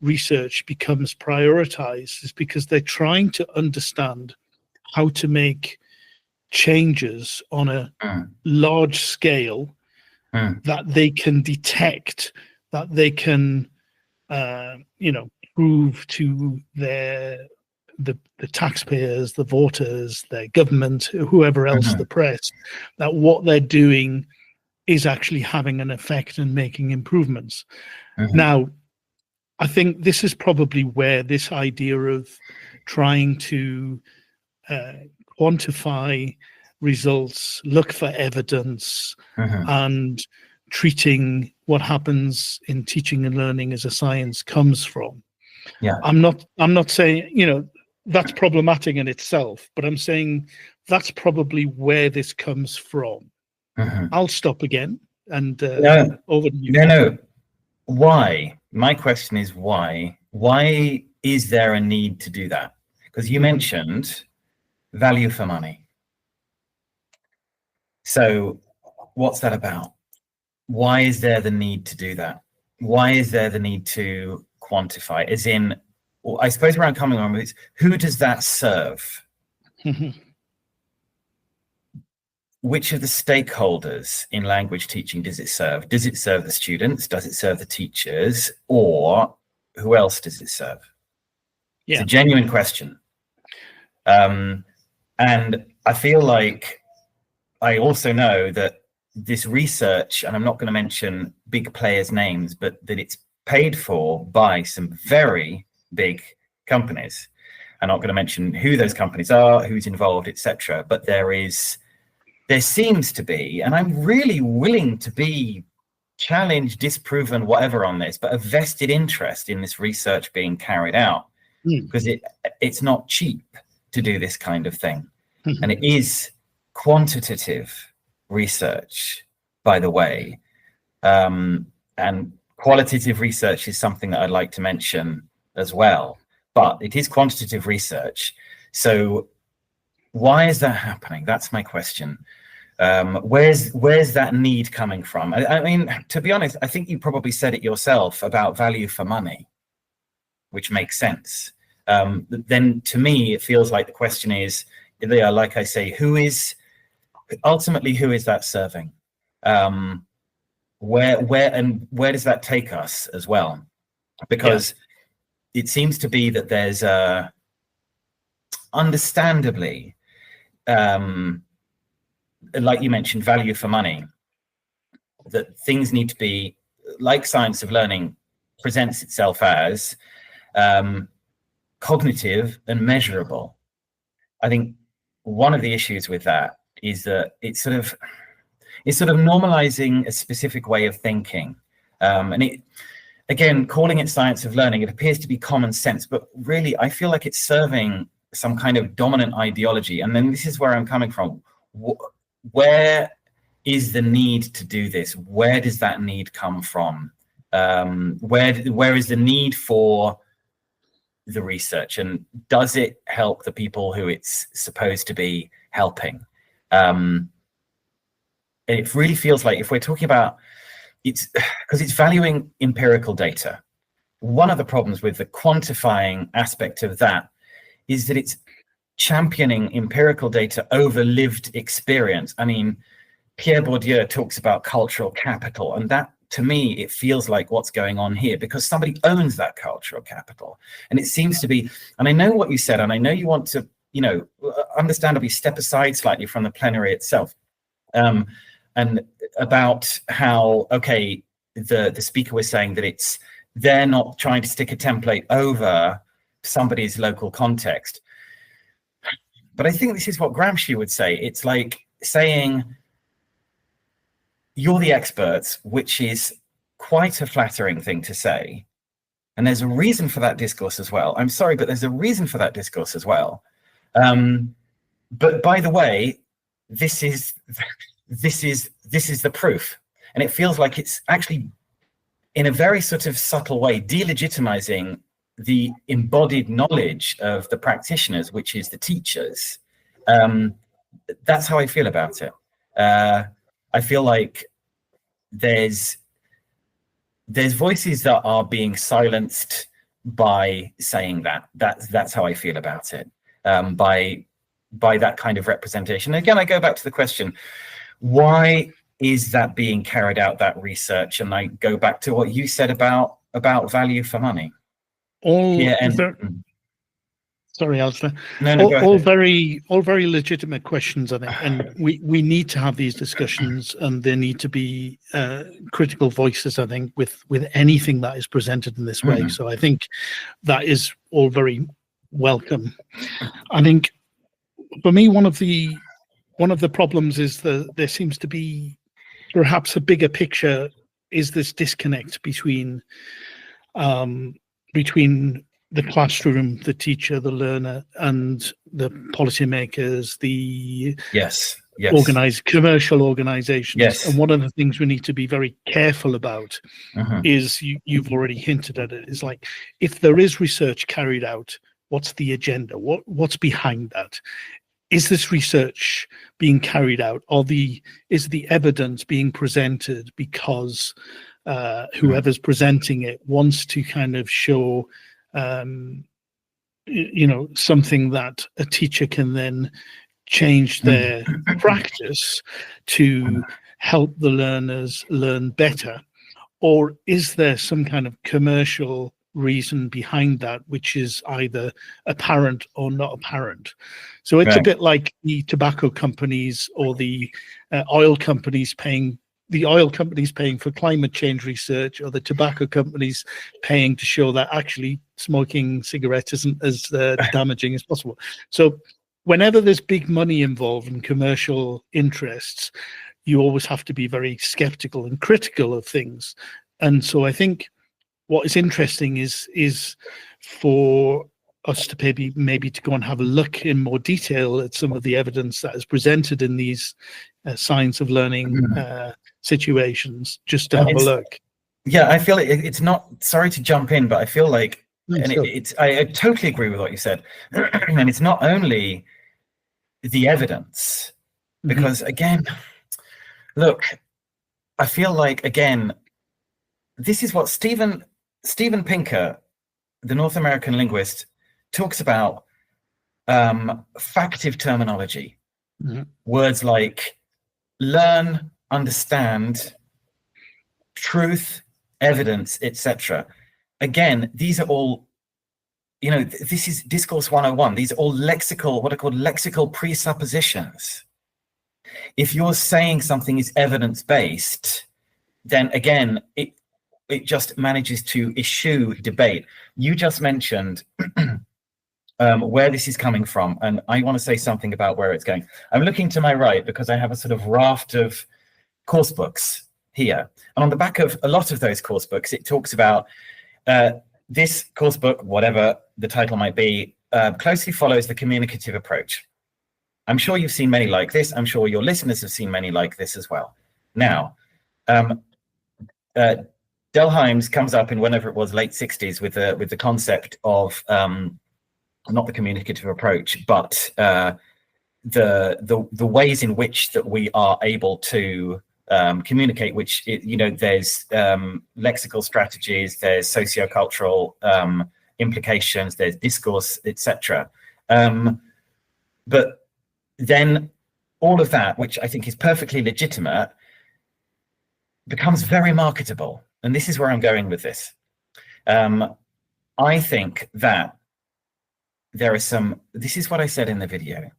research becomes prioritized is because they're trying to understand how to make changes on a large scale that they can detect, that they can prove to the taxpayers, the voters, their government, whoever else, the press, that what they're doing is actually having an effect and making improvements. Now, I think this is probably where this idea of trying to quantify results, look for evidence, and treating what happens in teaching and learning as a science comes from. I'm not saying that's problematic in itself, but I'm saying that's probably where this comes from. I'll stop again and over to you. No. Why? My question is why? Why is there a need to do that? Because you mentioned value for money. So what's that about? Why is there the need to do that? Why is there the need to quantify? As in, I suppose where I'm coming on is, who does that serve? Which of the stakeholders in language teaching does it serve? Does it serve the students? Does it serve the teachers? Or who else does it serve? It's a genuine question. And I feel like I also know that this research, and I'm not going to mention big players' names, but that it's paid for by some very big companies. I'm not going to mention who those companies are, who's involved, etc. But there seems to be, and I'm really willing to be challenged, disproven, whatever on this, but a vested interest in this research being carried out, because it's not cheap to do this kind of thing. And it is quantitative research, by the way. And qualitative research is something that I'd like to mention as well, but it is quantitative research. So why is that happening? That's my question. Where's that need coming from? I mean, to be honest, I think you probably said it yourself about value for money, which makes sense. Then to me, it feels like the question is, like I say, who is that serving? Where does that take us as well? Because it seems to be that there's understandably, like you mentioned, value for money, that things need to be, like science of learning presents itself as, cognitive and measurable. I think one of the issues with that is that it's sort of normalizing a specific way of thinking. And it, again, calling it science of learning, it appears to be common sense, but really I feel like it's serving some kind of dominant ideology. And then this is where I'm coming from. Where is the need to do this? Where does that need come from? Where is the need for the research, and does it help the people who it's supposed to be helping? It really feels like, if we're talking about, it's because it's valuing empirical data. One of the problems with the quantifying aspect of that is that it's championing empirical data over lived experience. I mean, Pierre Bourdieu talks about cultural capital, and that, to me, it feels like what's going on here, because somebody owns that cultural capital. And it seems to be, and I know what you said, and I know you want to, understandably step aside slightly from the plenary itself, and about how, okay, the speaker was saying that they're not trying to stick a template over somebody's local context. But I think this is what Gramsci would say. It's like saying, you're the experts, which is quite a flattering thing to say. And there's a reason for that discourse as well. I'm sorry, but there's a reason for that discourse as well. But by the way, this is the proof. And it feels like it's actually, in a very sort of subtle way, delegitimizing the embodied knowledge of the practitioners, which is the teachers. That's how I feel about it. I feel like there's voices that are being silenced by saying that. That's how I feel about it. By that kind of representation. Again, I go back to the question, why is that being carried out, that research? And I go back to what you said about value for money. Sorry, Alistair. No, all very legitimate questions, I think, and we need to have these discussions, and there need to be critical voices, I think, with anything that is presented in this way. So I think that is all very welcome. I think for me, one of the problems is that there seems to be perhaps a bigger picture, is this disconnect between the classroom, the teacher, the learner, and the policymakers, the commercial organizations. Yes. And one of the things we need to be very careful about is, you've already hinted at it, is like, if there is research carried out, what's the agenda? What's behind that? Is this research being carried out, or is the evidence being presented because whoever's presenting it wants to kind of show something that a teacher can then change their practice to help the learners learn better? Or is there some kind of commercial reason behind that, which is either apparent or not apparent? So it's a bit like the tobacco companies or the oil companies paying for climate change research, or the tobacco companies paying to show that actually smoking cigarettes isn't as damaging as possible. So whenever there's big money involved in commercial interests, you always have to be very skeptical and critical of things. And so I think what is interesting is for us to maybe to go and have a look in more detail at some of the evidence that is presented in these science of learning situations, just to have a look. Yeah, I feel it's not, sorry to jump in, but I feel like, and I totally agree with what you said. And it's not only the evidence, because again, look, I feel like, again, this is what Steven Pinker, the North American linguist, talks about factive terminology. Words like learn, understand, truth, evidence, etc. Again, these are all, you know, this is Discourse 101. These are all lexical, what are called lexical presuppositions. If you're saying something is evidence-based, then again, it just manages to eschew debate. You just mentioned where this is coming from, and I want to say something about where it's going. I'm looking to my right because I have a sort of raft of course books here. And on the back of a lot of those course books, it talks about this course book, whatever the title might be, closely follows the communicative approach. I'm sure you've seen many like this. I'm sure your listeners have seen many like this as well. Now, Delheims comes up in whenever it was, late 60s, with the concept of not the communicative approach, but the ways in which that we are able to communicate, which, you know, there's lexical strategies, there's sociocultural implications, there's discourse, etc. But then all of that, which I think is perfectly legitimate, becomes very marketable. And this is where I'm going with this. I think that there are some, this is what I said in the video,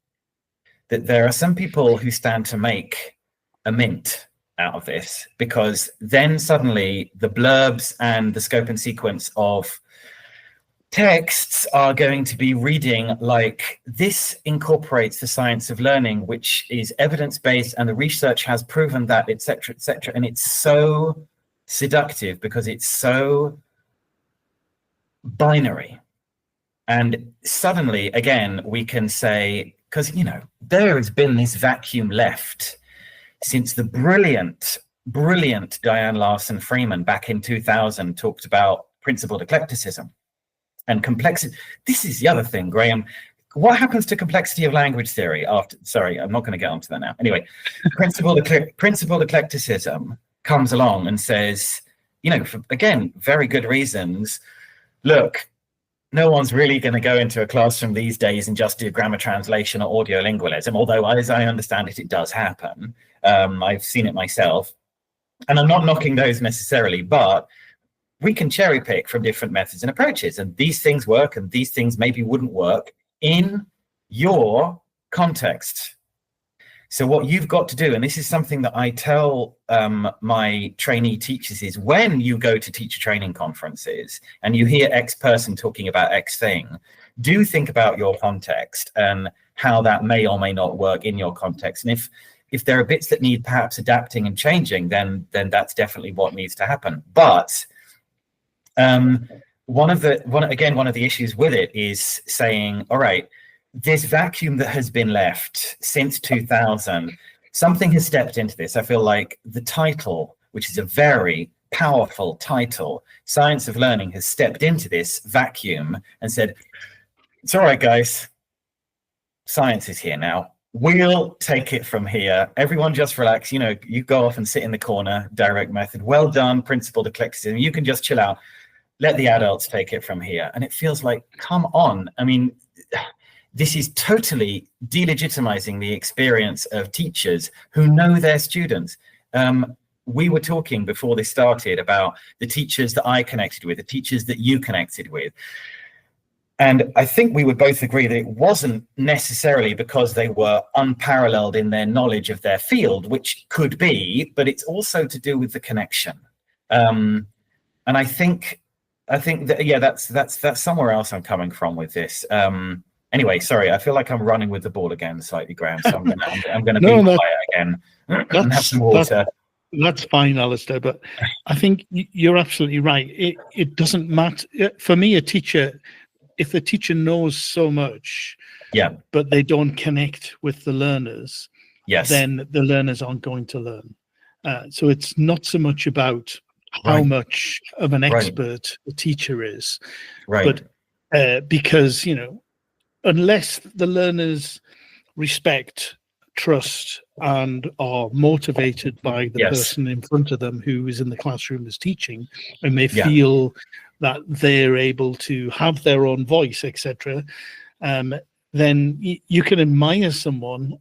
that there are some people who stand to make a mint out of this, because then suddenly the blurbs and the scope and sequence of texts are going to be reading like, this incorporates the science of learning, which is evidence-based, and the research has proven that, etc., etc. And it's so seductive because it's so binary. And suddenly, again, we can say, because, you know, there has been this vacuum left since the brilliant Diane Larson Freeman back in 2000 talked about principled eclecticism and complexity. This is the other thing, Graham. What happens to complexity of language theory after? Sorry, I'm not going to get onto that now. Anyway, principled eclecticism comes along and says, you know, for, again, very good reasons, look, no one's really going to go into a classroom these days and just do grammar translation or audiolingualism, although as I understand it, it does happen. I've seen it myself. And I'm not knocking those necessarily, but we can cherry pick from different methods and approaches. And these things work and these things maybe wouldn't work in your context. So what you've got to do, and this is something that I tell my trainee teachers, is when you go to teacher training conferences and you hear X person talking about X thing, do think about your context and how that may or may not work in your context. And if there are bits that need perhaps adapting and changing, then that's definitely what needs to happen. But one of the issues with it is saying, all right, this vacuum that has been left since 2000, something has stepped into this. I feel like the title, which is a very powerful title, Science of Learning, has stepped into this vacuum and said, it's all right, guys, science is here now. We'll take it from here. Everyone just relax. You know, you go off and sit in the corner, direct method. Well done, principled eclecticism. You can just chill out. Let the adults take it from here. And it feels like, come on. I mean, this is totally delegitimizing the experience of teachers who know their students. We were talking before this started about the teachers that I connected with, the teachers that you connected with. And I think we would both agree that it wasn't necessarily because they were unparalleled in their knowledge of their field, which could be, but it's also to do with the connection. And I think that, yeah, that's somewhere else I'm coming from with this. Anyway, sorry, I feel like I'm running with the ball again slightly, Graham. So I'm gonna No, be that- quiet again and have some water. That's fine, Alistair, but I think you're absolutely right. It doesn't matter. For me, a teacher, if the teacher knows so much, Yeah. but they don't connect with the learners, Yes. then the learners aren't going to learn. So it's not so much about how Right. much of an Right. expert the teacher is, Right. but because, unless the learners respect, trust, and are motivated by the Yes. person in front of them who is in the classroom is teaching, and they Yeah. feel that they're able to have their own voice, etc., then you can admire someone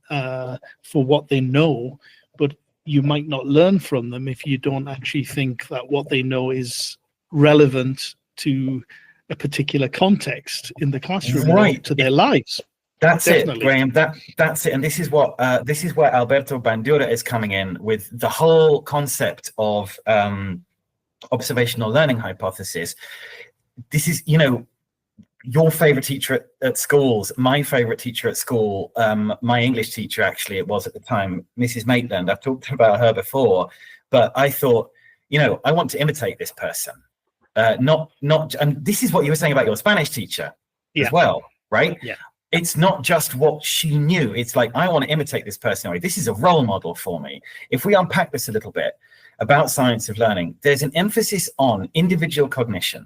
for what they know, but you might not learn from them if you don't actually think that what they know is relevant to a particular context in the classroom or Right. to their lives. That's Definitely. it, Graham. That's it. And this is where Alberto Bandura is coming in with the whole concept of observational learning hypothesis. This is, your favorite teacher at schools, my favorite teacher at school, my English teacher, actually, it was at the time, Mrs. Maitland. I've talked about her before, but I thought, I want to imitate this person. And this is what you were saying about your Spanish teacher as well, right? Yeah. It's not just what she knew. It's like, I want to imitate this personality. This is a role model for me. If we unpack this a little bit about science of learning, there's an emphasis on individual cognition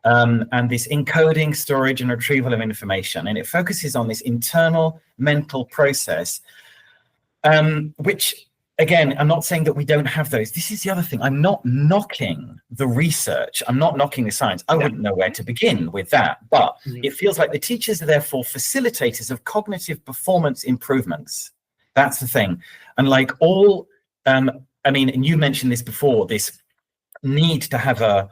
and this encoding, storage, and retrieval of information. And it focuses on this internal mental process, which, again, I'm not saying that we don't have those. This is the other thing. I'm not knocking the research. I'm not knocking the science. I wouldn't know where to begin with that. But it feels like the teachers are therefore facilitators of cognitive performance improvements. That's the thing. And like all, and you mentioned this before, this need to have a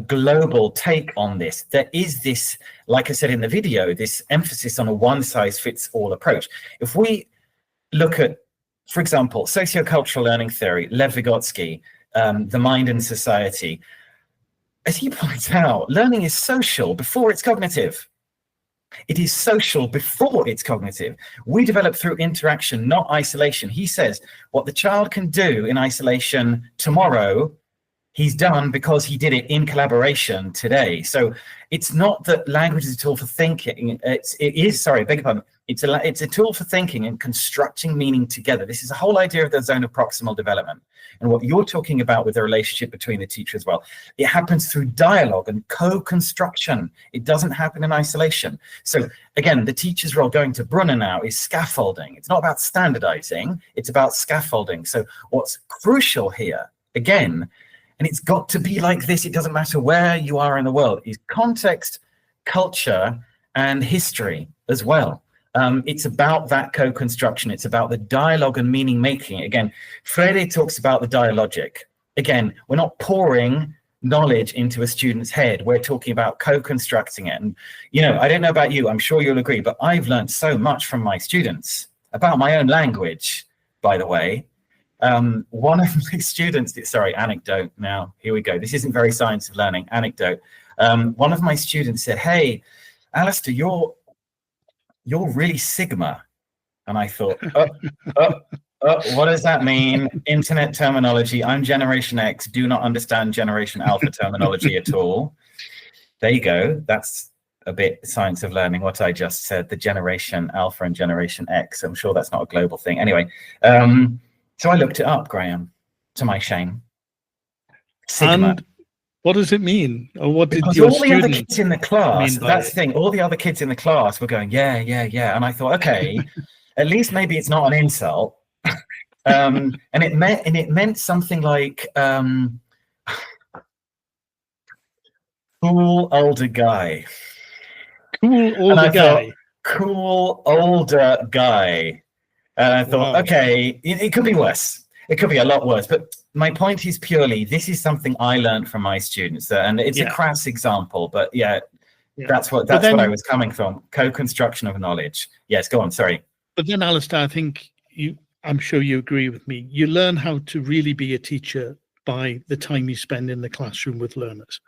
global take on this. There is this, like I said in the video, this emphasis on a one-size-fits-all approach. If we look at, for example, sociocultural learning theory, Lev Vygotsky, The Mind and Society, as he points out, learning is social before it's cognitive. It is social before it's cognitive. We develop through interaction, not isolation. He says what the child can do in isolation tomorrow, he's done because he did it in collaboration today. So it's not that language is a tool for thinking. It's a tool for thinking and constructing meaning together. This is the whole idea of the zone of proximal development. And what you're talking about with the relationship between the teacher as well, it happens through dialogue and co-construction. It doesn't happen in isolation. So again, the teacher's role, going to Brunner now, is scaffolding. It's not about standardizing, it's about scaffolding. So what's crucial here, again, and it's got to be like this, it doesn't matter where you are in the world, is context, culture, and history as well. It's about that co-construction. It's about the dialogue and meaning making. Again, Freire talks about the dialogic. Again, we're not pouring knowledge into a student's head. We're talking about co-constructing it. And, I don't know about you, I'm sure you'll agree, but I've learned so much from my students about my own language, by the way. One of my students, anecdote now, here we go. This isn't very science of learning, anecdote. One of my students said, "Hey, Alistair, you're really Sigma." And I thought, what does that mean? Internet terminology. I'm Generation X, do not understand Generation Alpha terminology at all. There you go. That's a bit science of learning, what I just said, the Generation Alpha and Generation X. I'm sure that's not a global thing. Anyway, so I looked it up, Graham, to my shame. Sigma. And what does it mean? Or what did because your all the other student kids in the class, mean by that's it? the thing, all the other kids in the class were going, yeah. And I thought, okay, at least maybe it's not an insult. And it meant something like cool older guy. Cool older guy. Cool older guy. And I thought, Wow. okay, it could be worse. It could be a lot worse. But my point is purely, this is something I learned from my students. And it's a crass example, but that's what I was coming from. Co-construction of knowledge. Yes, go on, sorry. But then, Alistair, I think I'm sure you agree with me. You learn how to really be a teacher by the time you spend in the classroom with learners.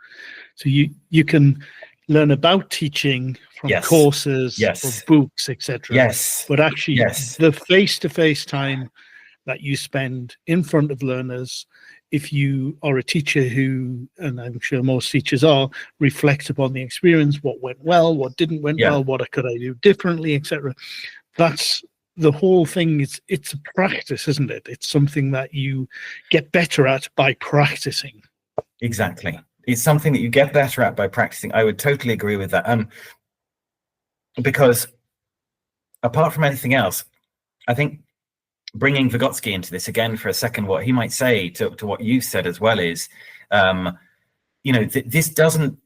So you can learn about teaching from Yes. courses Yes. or books, etc. Yes. But actually, Yes. the face-to-face time that you spend in front of learners, if you are a teacher who, and I'm sure most teachers are, reflect upon the experience, what went well, what didn't went Yeah. well, what could I do differently, etc. That's the whole thing. It's a practice, isn't it? It's something that you get better at by practicing. Exactly. It's something that you get better at by practicing. I would totally agree with that. Because apart from anything else, I think bringing Vygotsky into this again for a second, what he might say to what you said as well is, this doesn't,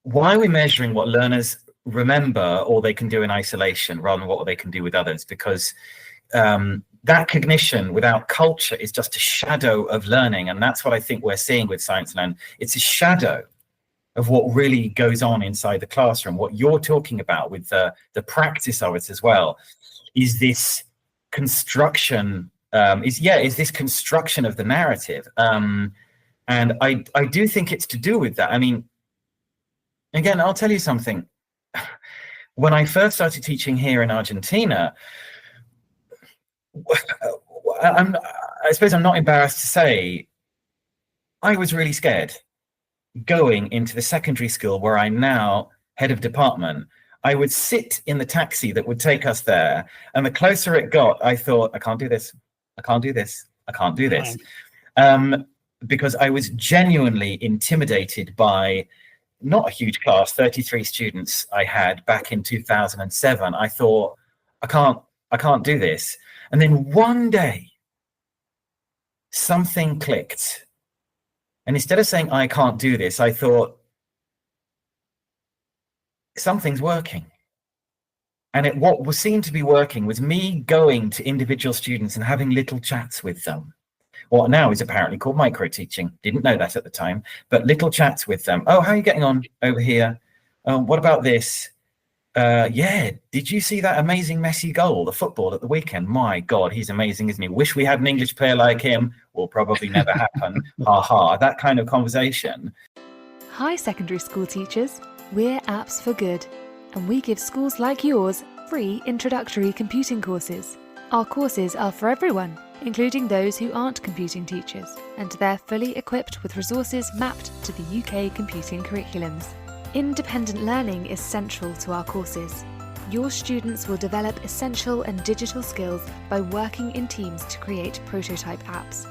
why are we measuring what learners remember or they can do in isolation rather than what they can do with others? Because that cognition without culture is just a shadow of learning. And that's what I think we're seeing with Science Learn. It's a shadow of what really goes on inside the classroom. What you're talking about with the practice of it as well is this construction, is this construction of the narrative. And I do think it's to do with that. I mean, again, I'll tell you something. When I first started teaching here in Argentina, I suppose I'm not embarrassed to say, I was really scared going into the secondary school where I'm now head of department. I would sit in the taxi that would take us there, and the closer it got, I thought, I can't do this. I can't do this. I can't do this. Because I was genuinely intimidated by not a huge class, 33 students I had back in 2007. I thought, I can't do this. And then one day, something clicked. And instead of saying, I can't do this, I thought, something's working. And what seemed to be working was me going to individual students and having little chats with them. What now is apparently called micro-teaching. Didn't know that at the time, but little chats with them. Oh, how are you getting on over here? What about this? Yeah, did you see that amazing Messi goal, the football at the weekend? My God, he's amazing, isn't he? Wish we had an English player like him. Will probably never happen. Ha ha, that kind of conversation. Hi secondary school teachers, we're Apps for Good, and we give schools like yours free introductory computing courses. Our courses are for everyone, including those who aren't computing teachers, and they're fully equipped with resources mapped to the UK computing curriculums. Independent learning is central to our courses. Your students will develop essential and digital skills by working in teams to create prototype apps.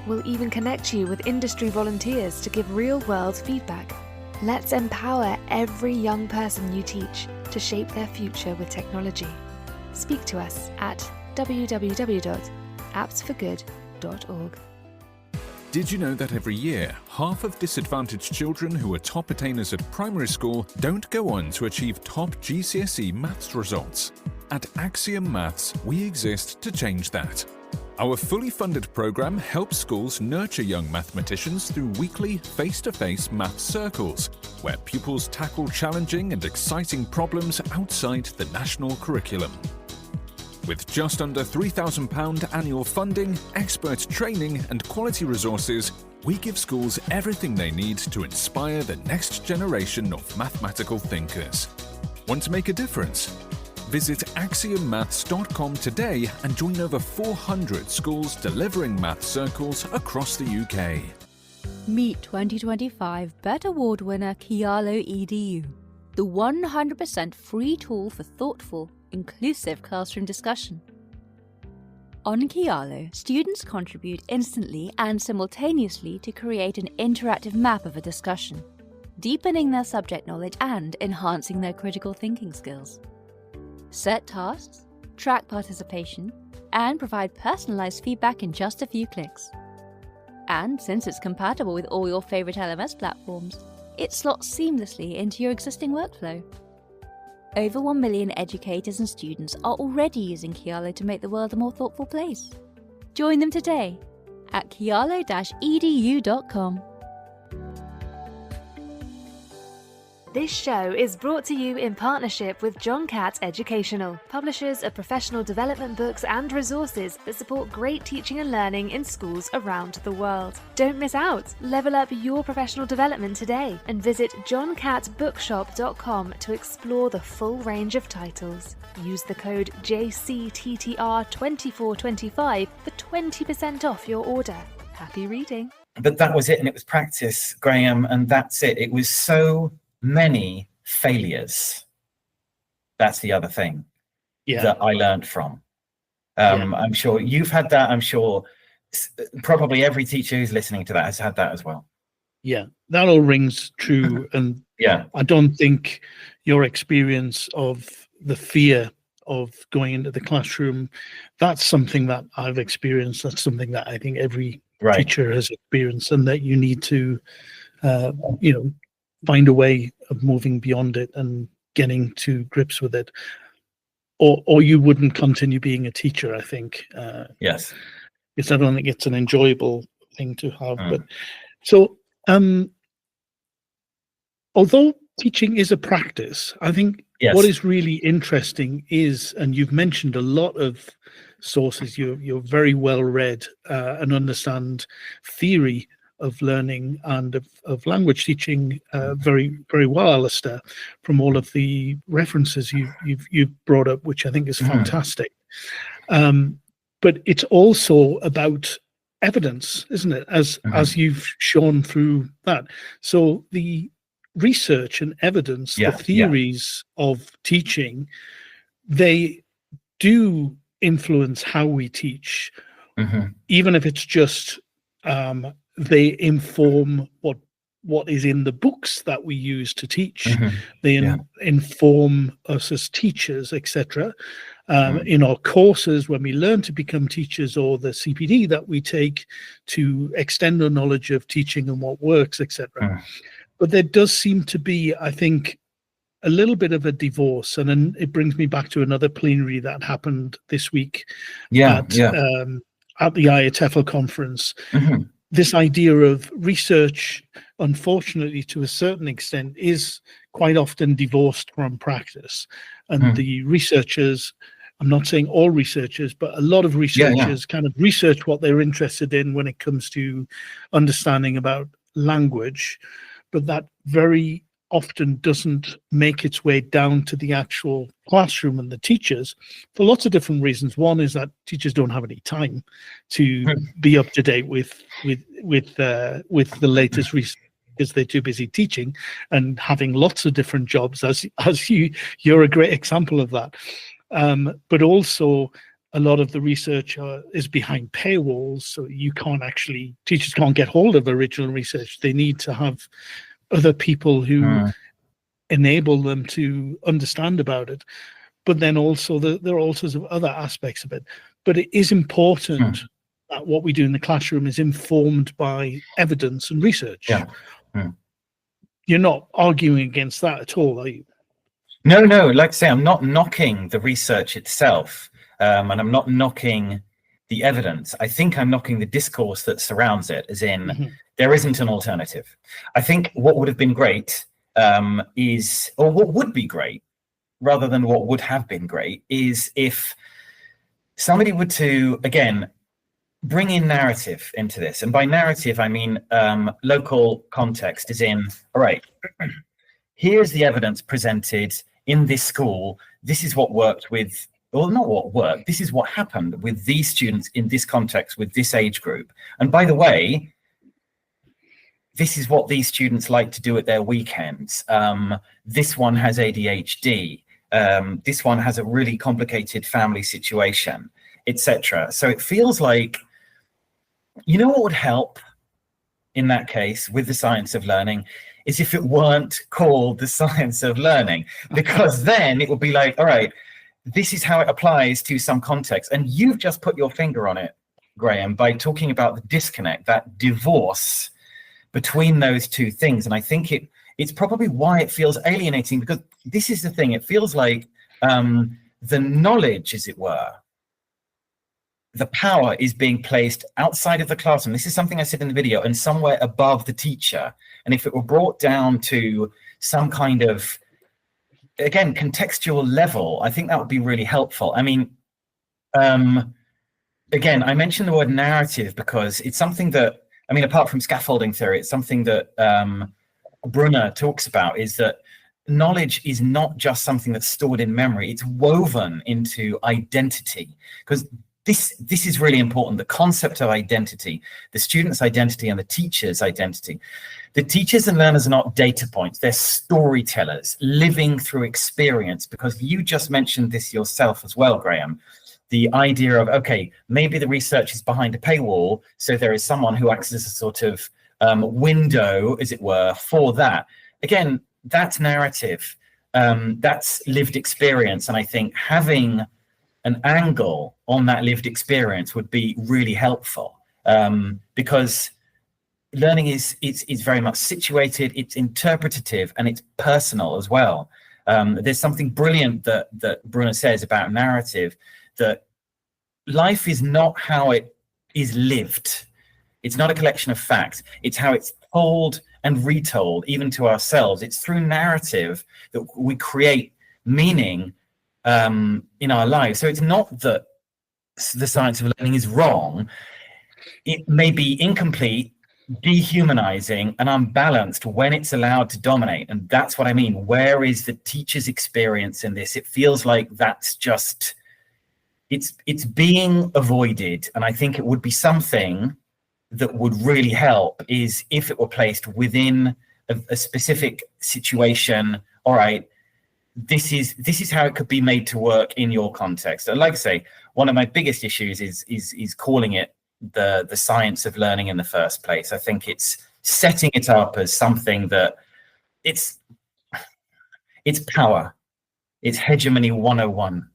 We'll even connect you with industry volunteers to give real-world feedback. Let's empower every young person you teach to shape their future with technology. Speak to us at www.appsforgood.org. Did you know that every year, half of disadvantaged children who are top attainers at primary school don't go on to achieve top GCSE maths results? At Axiom Maths, we exist to change that. Our fully funded program helps schools nurture young mathematicians through weekly face-to-face maths circles, where pupils tackle challenging and exciting problems outside the national curriculum. With just under £3,000 annual funding, expert training and quality resources, we give schools everything they need to inspire the next generation of mathematical thinkers. Want to make a difference? Visit axiommaths.com today and join over 400 schools delivering math circles across the UK. Meet 2025 BET Award winner Kialo EDU, the 100% free tool for thoughtful, inclusive classroom discussion. On Kialo, students contribute instantly and simultaneously to create an interactive map of a discussion, deepening their subject knowledge and enhancing their critical thinking skills. Set tasks, track participation, and provide personalized feedback in just a few clicks. And since it's compatible with all your favorite LMS platforms, it slots seamlessly into your existing workflow. Over 1 million educators and students are already using Kialo to make the world a more thoughtful place. Join them today at kialo-edu.com. This show is brought to you in partnership with John Catt Educational, publishers of professional development books and resources that support great teaching and learning in schools around the world. Don't miss out. Level up your professional development today and visit johncattbookshop.com to explore the full range of titles. Use the code JCTTR2425 for 20% off your order. Happy reading. But that was it, and it was practice, Graham, and that's it. It was so many failures. That's the other thing that I learned from. I'm sure you've had that. I'm sure probably every teacher who's listening to that has had that as well. Yeah, that all rings true. And I don't think your experience of the fear of going into the classroom, that's something that I've experienced. That's something that I think every teacher has experienced, and that you need to, find a way of moving beyond it and getting to grips with it, or you wouldn't continue being a teacher, I think. Yes. Because I don't think it's an enjoyable thing to have. But so, although teaching is a practice, I think what is really interesting is, and you've mentioned a lot of sources, you're very well read and understand theory of learning and of language teaching very, very well, Alistair, from all of the references you've brought up, which I think is fantastic. But it's also about evidence, isn't it? As you've shown through that. So the research and evidence, the theories of teaching, they do influence how we teach, even if it's just they inform what is in the books that we use to teach. They inform us as teachers, etc. In our courses, when we learn to become teachers, or the CPD that we take to extend our knowledge of teaching and what works, etc. But there does seem to be, I think, a little bit of a divorce, and then it brings me back to another plenary that happened this week at the IATEFL conference. This idea of research, unfortunately, to a certain extent, is quite often divorced from practice. And the researchers, I'm not saying all researchers, but a lot of researchers kind of research what they're interested in when it comes to understanding about language, but that very often doesn't make its way down to the actual classroom and the teachers for lots of different reasons. One is that teachers don't have any time to be up to date with the latest research, because they're too busy teaching and having lots of different jobs, as you're a great example of that. But also a lot of the research is behind paywalls, so teachers can't get hold of original research. They need to have other people who enable them to understand about it. But then also there are all sorts of other aspects of it. But it is important that what we do in the classroom is informed by evidence and research. You're not arguing against that at all, are you? No. Like I say, I'm not knocking the research itself, and I'm not knocking the evidence. I think I'm knocking the discourse that surrounds it, as in there isn't an alternative. I think what would have been great or what would be great, rather than what would have been great, is if somebody were to, again, bring in narrative into this. And by narrative, I mean local context, as in, all right, here's the evidence presented in this school. This is what worked with, well, not what worked, this is what happened with these students in this context, with this age group. And by the way, this is what these students like to do at their weekends. This one has ADHD. This one has a really complicated family situation, etc. So it feels like, you know what would help in that case with the science of learning is if it weren't called the science of learning, because then it would be like, all right, this is how it applies to some context. And you've just put your finger on it, Graham, by talking about the disconnect, that divorce between those two things. And I think it's probably why it feels alienating, because this is the thing. It feels like the knowledge, as it were, the power is being placed outside of the classroom. This is something I said in the video, and somewhere above the teacher. And if it were brought down to some kind of, again, contextual level, I think that would be really helpful. I mean, again, I mentioned the word narrative because it's something that, I mean, apart from scaffolding theory, it's something that Brunner talks about, is that knowledge is not just something that's stored in memory, it's woven into identity. Because this is really important, the concept of identity, the student's identity and the teacher's identity. The teachers and learners are not data points, they're storytellers living through experience, because you just mentioned this yourself as well, Graham. The idea of, okay, maybe the research is behind a paywall, so there is someone who acts as a sort of window, as it were, for that. Again, that's narrative, that's lived experience, and I think having an angle on that lived experience would be really helpful, because learning is very much situated, it's interpretative, and it's personal as well. There's something brilliant that Brunner says about narrative, that life is not how it is lived. It's not a collection of facts. It's how it's told and retold, even to ourselves. It's through narrative that we create meaning in our lives. So it's not that the science of learning is wrong. It may be incomplete, dehumanizing, and unbalanced when it's allowed to dominate. And that's what I mean. Where is the teacher's experience in this? It feels like that's just, it's being avoided. And I think it would be something that would really help, is if it were placed within a specific situation. All right, this is how it could be made to work in your context. And like I say, one of my biggest issues is calling it the science of learning in the first place. I think it's setting it up as something that it's power, it's hegemony 101.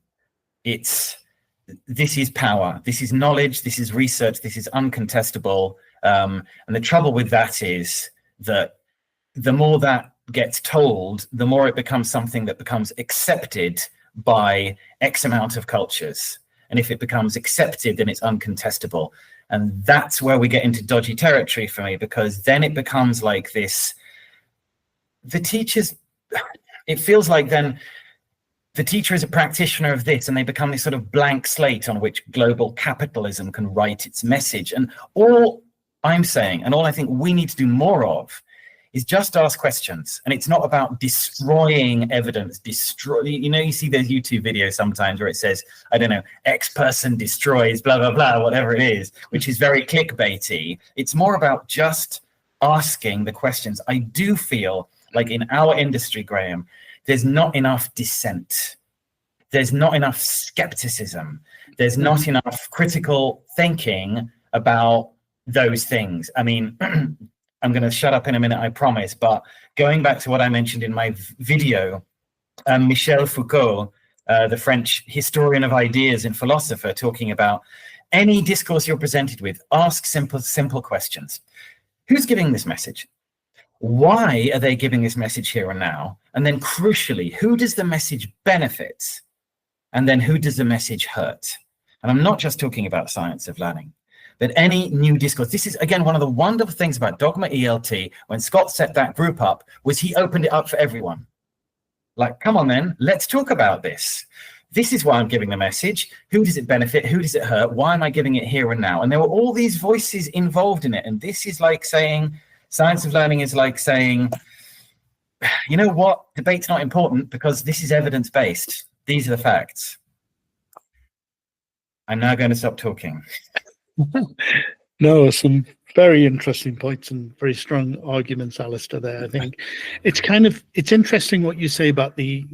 This is power, this is knowledge, this is research, this is uncontestable. And the trouble with that is that the more that gets told, the more it becomes something that becomes accepted by X amount of cultures. And if it becomes accepted, then it's uncontestable. And that's where we get into dodgy territory for me, because then it becomes like this, the teachers, it feels like then the teacher is a practitioner of this, and they become this sort of blank slate on which global capitalism can write its message. And all I'm saying, and all I think we need to do more of, is just ask questions. And it's not about destroying evidence, you know, you see those YouTube videos sometimes where it says, I don't know, X person destroys blah, blah, blah, whatever it is, which is very clickbaity. It's more about just asking the questions. I do feel like in our industry, Graham, there's not enough dissent. There's not enough skepticism. There's not enough critical thinking about those things. I mean, I'm going to shut up in a minute, I promise. But going back to what I mentioned in my video, Michel Foucault, the French historian of ideas and philosopher, talking about any discourse you're presented with, ask simple questions. Who's giving this message? Why are they giving this message here and now? And then crucially, who does the message benefit? And then who does the message hurt? And I'm not just talking about science of learning, but any new discourse. This is, again, one of the wonderful things about Dogma ELT, when Scott set that group up, was he opened it up for everyone. Like, come on then, let's talk about this. This is why I'm giving the message. Who does it benefit? Who does it hurt? Why am I giving it here and now? And there were all these voices involved in it. And this is like saying, science of learning is like saying, you know what, debate's not important because this is evidence-based. These are the facts. I'm now going to stop talking. No, some very interesting points and very strong arguments, Alistair, there. I think it's interesting what you say about the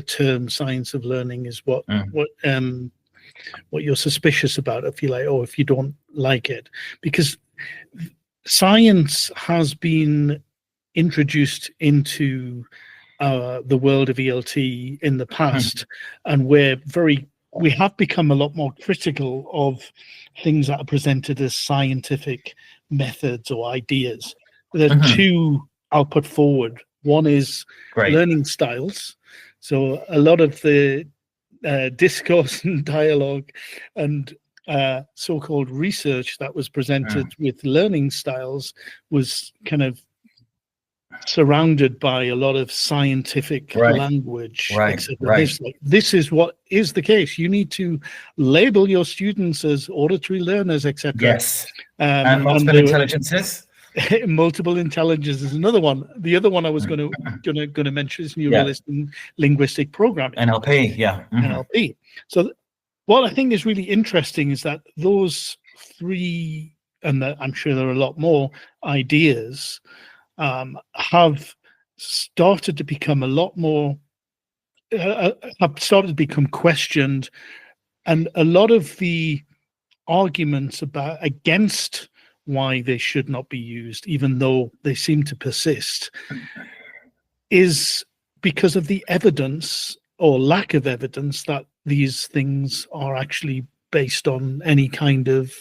term science of learning is what you're suspicious about, if you like, or if you don't like it, because science has been introduced into the world of ELT in the past, and we have become a lot more critical of things that are presented as scientific methods or ideas. There are two I'll put forward. One is learning styles. So a lot of the discourse and dialogue and so-called research that was presented with learning styles was kind of surrounded by a lot of scientific language, etc. This is what is the case. You need to label your students as auditory learners, etc. Yes. And multiple intelligences. Multiple intelligence is another one. The other one I was going to mention is neuro linguistic programming. NLP, NLP. So what I think is really interesting is that those three, and I'm sure there are a lot more ideas, have started to become a lot more, have started to become questioned, and a lot of the arguments against why they should not be used, even though they seem to persist, is because of the evidence or lack of evidence that these things are actually based on any kind of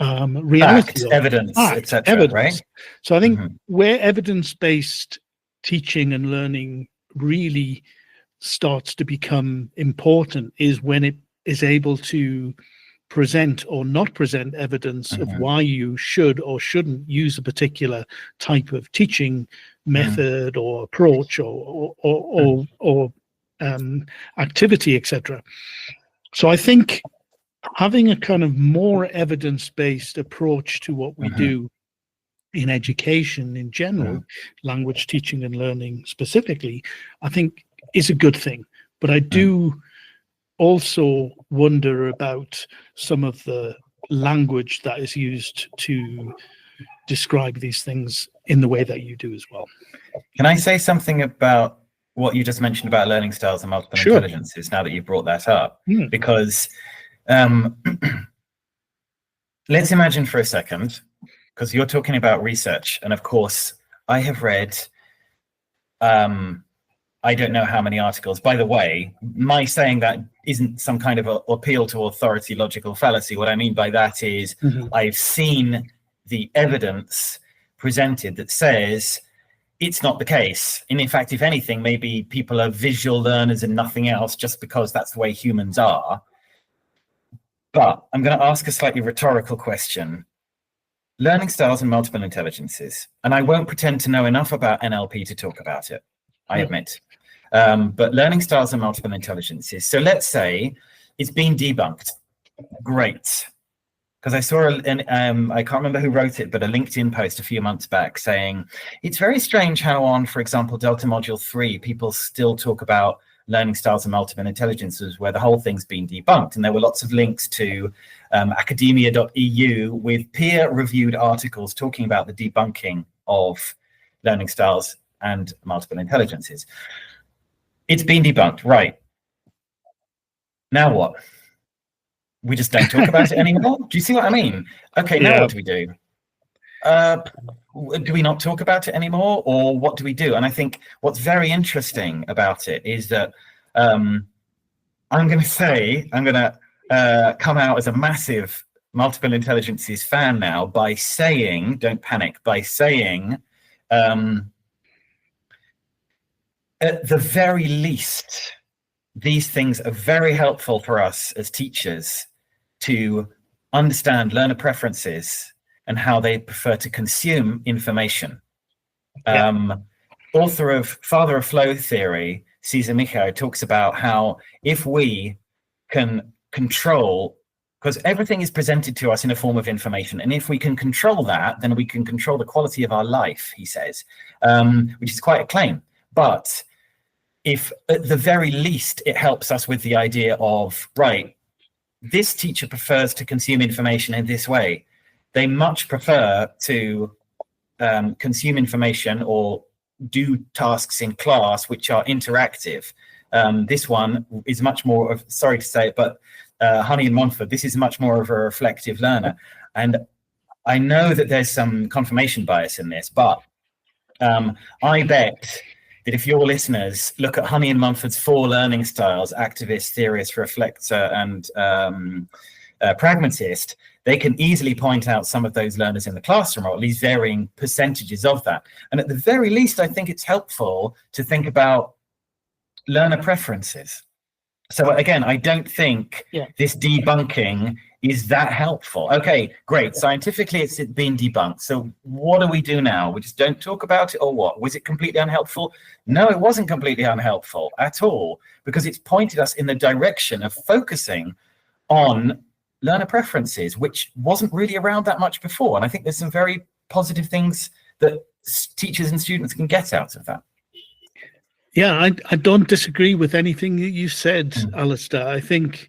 reality. Evidence, etc. Right? So I think where evidence-based teaching and learning really starts to become important is when it is able to present or not present evidence of why you should or shouldn't use a particular type of teaching method or approach or activity, etc. So I think having a kind of more evidence-based approach to what we do in education in general, language teaching and learning specifically, I think is a good thing. But I do also wonder about some of the language that is used to describe these things in the way that you do as well. Can I say something about what you just mentioned about learning styles and multiple intelligences now that you've brought that up? Because let's imagine for a second, because you're talking about research, and of course I have read I don't know how many articles. By the way, my saying that isn't some kind of appeal to authority logical fallacy. What I mean by that is I've seen the evidence presented that says it's not the case. And in fact, if anything, maybe people are visual learners and nothing else just because that's the way humans are. But I'm going to ask a slightly rhetorical question. Learning styles and multiple intelligences. And I won't pretend to know enough about NLP to talk about it, I admit. But learning styles and multiple intelligences. So let's say it's been debunked. Great. Because I saw, I can't remember who wrote it, but a LinkedIn post a few months back saying, it's very strange how on, for example, Delta Module 3, people still talk about learning styles and multiple intelligences where the whole thing's been debunked. And there were lots of links to academia.eu with peer-reviewed articles talking about the debunking of learning styles and multiple intelligences. It's been debunked, right? Now what? We just don't talk about it anymore? Do you see what I mean? Okay, now what do we do? Do we not talk about it anymore, or what do we do? And I think what's very interesting about it is that I'm going to come out as a massive multiple intelligences fan now by saying, don't panic, by saying, at the very least, these things are very helpful for us as teachers to understand learner preferences and how they prefer to consume information. Author of Father of Flow Theory, Cesar Michaux, talks about how if we can control, because everything is presented to us in a form of information, and if we can control that, then we can control the quality of our life, he says, which is quite a claim. But if at the very least it helps us with the idea of, right, this teacher prefers to consume information in this way. They much prefer to consume information or do tasks in class which are interactive. This one is much more of, sorry to say it, but Honey and Montfort, this is much more of a reflective learner. And I know that there's some confirmation bias in this, but I bet that if your listeners look at Honey and Mumford's 4 learning styles, activist, theorist, reflector, and pragmatist, they can easily point out some of those learners in the classroom, or at least varying percentages of that. And at the very least, I think it's helpful to think about learner preferences. So again, I don't think this debunking Is that helpful? Okay, great. Scientifically, it's been debunked. So what do we do now? We just don't talk about it, or what? Was it completely unhelpful? No, it wasn't completely unhelpful at all, because it's pointed us in the direction of focusing on learner preferences, which wasn't really around that much before. And I think there's some very positive things that teachers and students can get out of that. Yeah, I don't disagree with anything that you said, Alistair. I think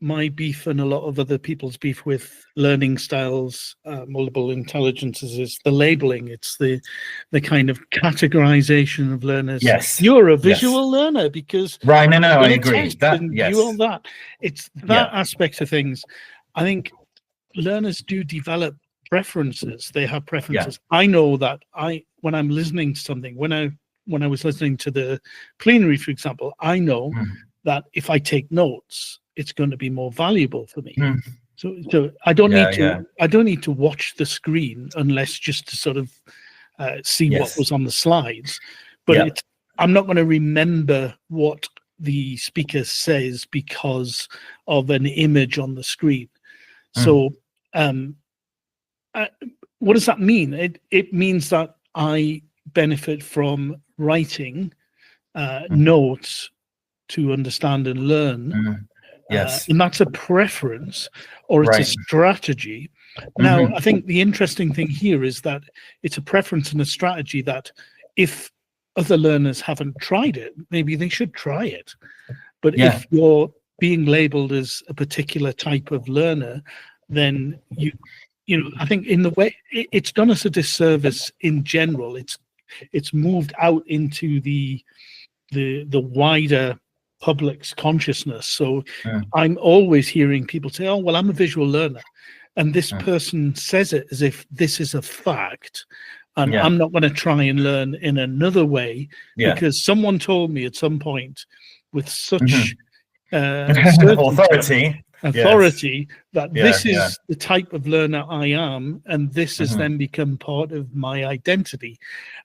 my beef and a lot of other people's beef with learning styles, multiple intelligences, is the labeling. It's the kind of categorization of learners. Yes, you're a visual learner because right. No, I agree. That, yes. You all that. It's that aspect of things. I think learners do develop preferences. They have preferences. Yeah. I know that when I'm listening to something, when I was listening to the plenary, for example, I know that if I take notes, it's going to be more valuable for me. So I don't need to watch the screen unless just to sort of see what was on the slides. But I'm not going to remember what the speaker says because of an image on the screen. So what does that mean? It means that I benefit from writing notes to understand and learn. Yes, and that's a preference, or it's a strategy. Now, I think the interesting thing here is that it's a preference and a strategy that if other learners haven't tried it, maybe they should try it. But if you're being labeled as a particular type of learner, then you know, I think in the way it's done us a disservice in general. It's moved out into the wider public's consciousness. So I'm always hearing people say, oh, well, I'm a visual learner. And this person says it as if this is a fact. And I'm not going to try and learn in another way because someone told me at some point with such authority that this is the type of learner I am, and this has then become part of my identity.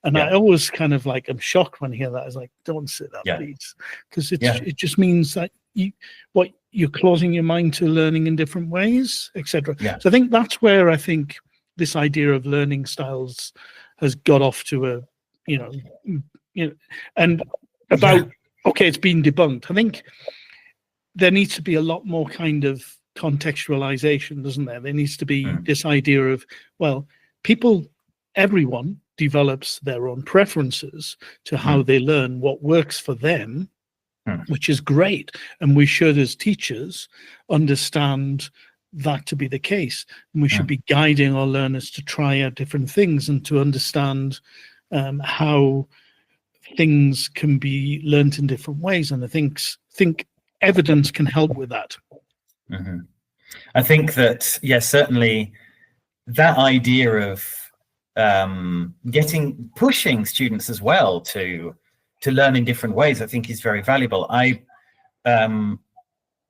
And I always kind of like, I'm shocked when I hear that. I was like, don't say that, please, because it just means that you're closing your mind to learning in different ways, etc. So I think that's where I think this idea of learning styles has got off to and about it's been debunked. I think there needs to be a lot more kind of contextualization, doesn't there? There needs to be this idea of, well, everyone develops their own preferences to how they learn, what works for them, which is great. And we should, as teachers, understand that to be the case. And we should be guiding our learners to try out different things and to understand how things can be learned in different ways. And I think evidence can help with that. I think that certainly that idea of pushing students as well to learn in different ways, I think is very valuable. I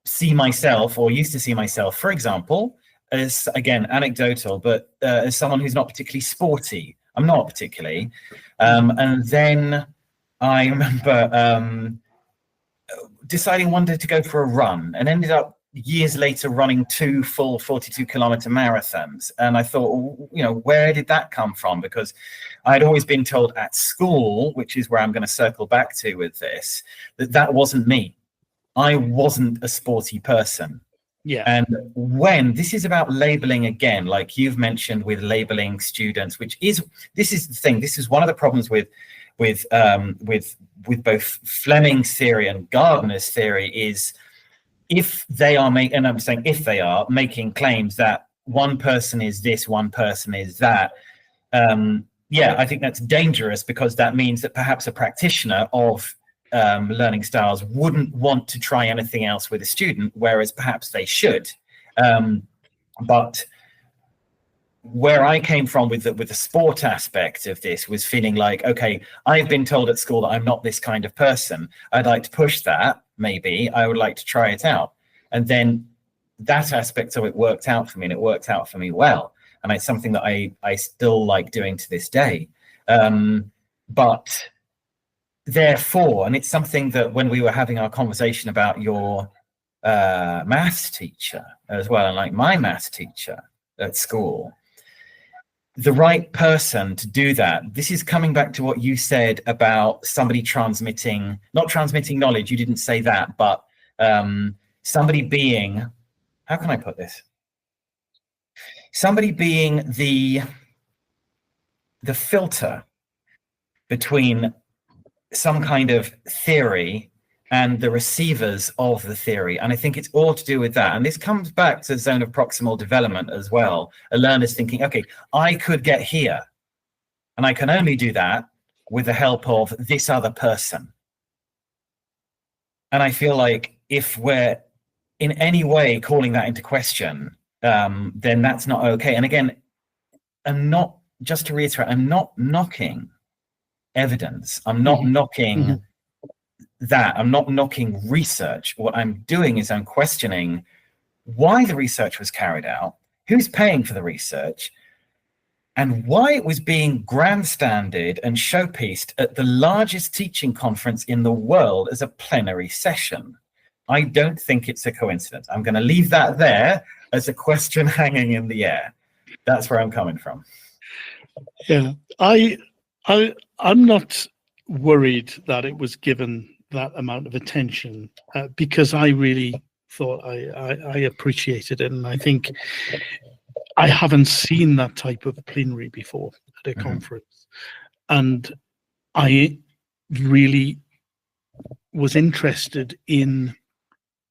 see myself, or used to see myself, for example, as, again, anecdotal, but as someone who's not particularly sporty. I'm not particularly, and then I remember deciding one day to go for a run, and ended up years later running 2 full 42-kilometer marathons. And I thought, where did that come from? Because I'd always been told at school, which is where I'm going to circle back to with this, that wasn't me. I wasn't a sporty person. And when this is about labeling, again, like you've mentioned with labeling students, this is the thing. This is one of the problems with both Fleming's theory and Gardner's theory, is if they are making claims that one person is this, one person is that, I think that's dangerous, because that means that perhaps a practitioner of learning styles wouldn't want to try anything else with a student, whereas perhaps they should. But where I came from with the sport aspect of this was feeling like, okay, I've been told at school that I'm not this kind of person. I'd like to push that. Maybe I would like to try it out. And then that aspect of it worked out for me, and it worked out for me well. And it's something that I still like doing to this day. But therefore, and it's something that when we were having our conversation about your maths teacher as well, and like my maths teacher at school, the right person to do that. This is coming back to what you said about somebody not transmitting knowledge. You didn't say that, but somebody being, how can I put this? Somebody being the filter between some kind of theory and the receivers of the theory. And I think it's all to do with that. And this comes back to the zone of proximal development as well. A learner's thinking, okay, I could get here, and I can only do that with the help of this other person. And I feel like if we're in any way calling that into question, then that's not okay. And again, just to reiterate, I'm not knocking evidence. I'm not knocking that. I'm not knocking research. What I'm doing is I'm questioning why the research was carried out, who's paying for the research, and why it was being grandstanded and showpieced at the largest teaching conference in the world as a plenary session. I don't think it's a coincidence. I'm going to leave that there as a question hanging in the air. That's where I'm coming from. Yeah, I'm not worried that it was given that amount of attention because I really thought I appreciated it, and I think I haven't seen that type of plenary before at a conference, and I really was interested in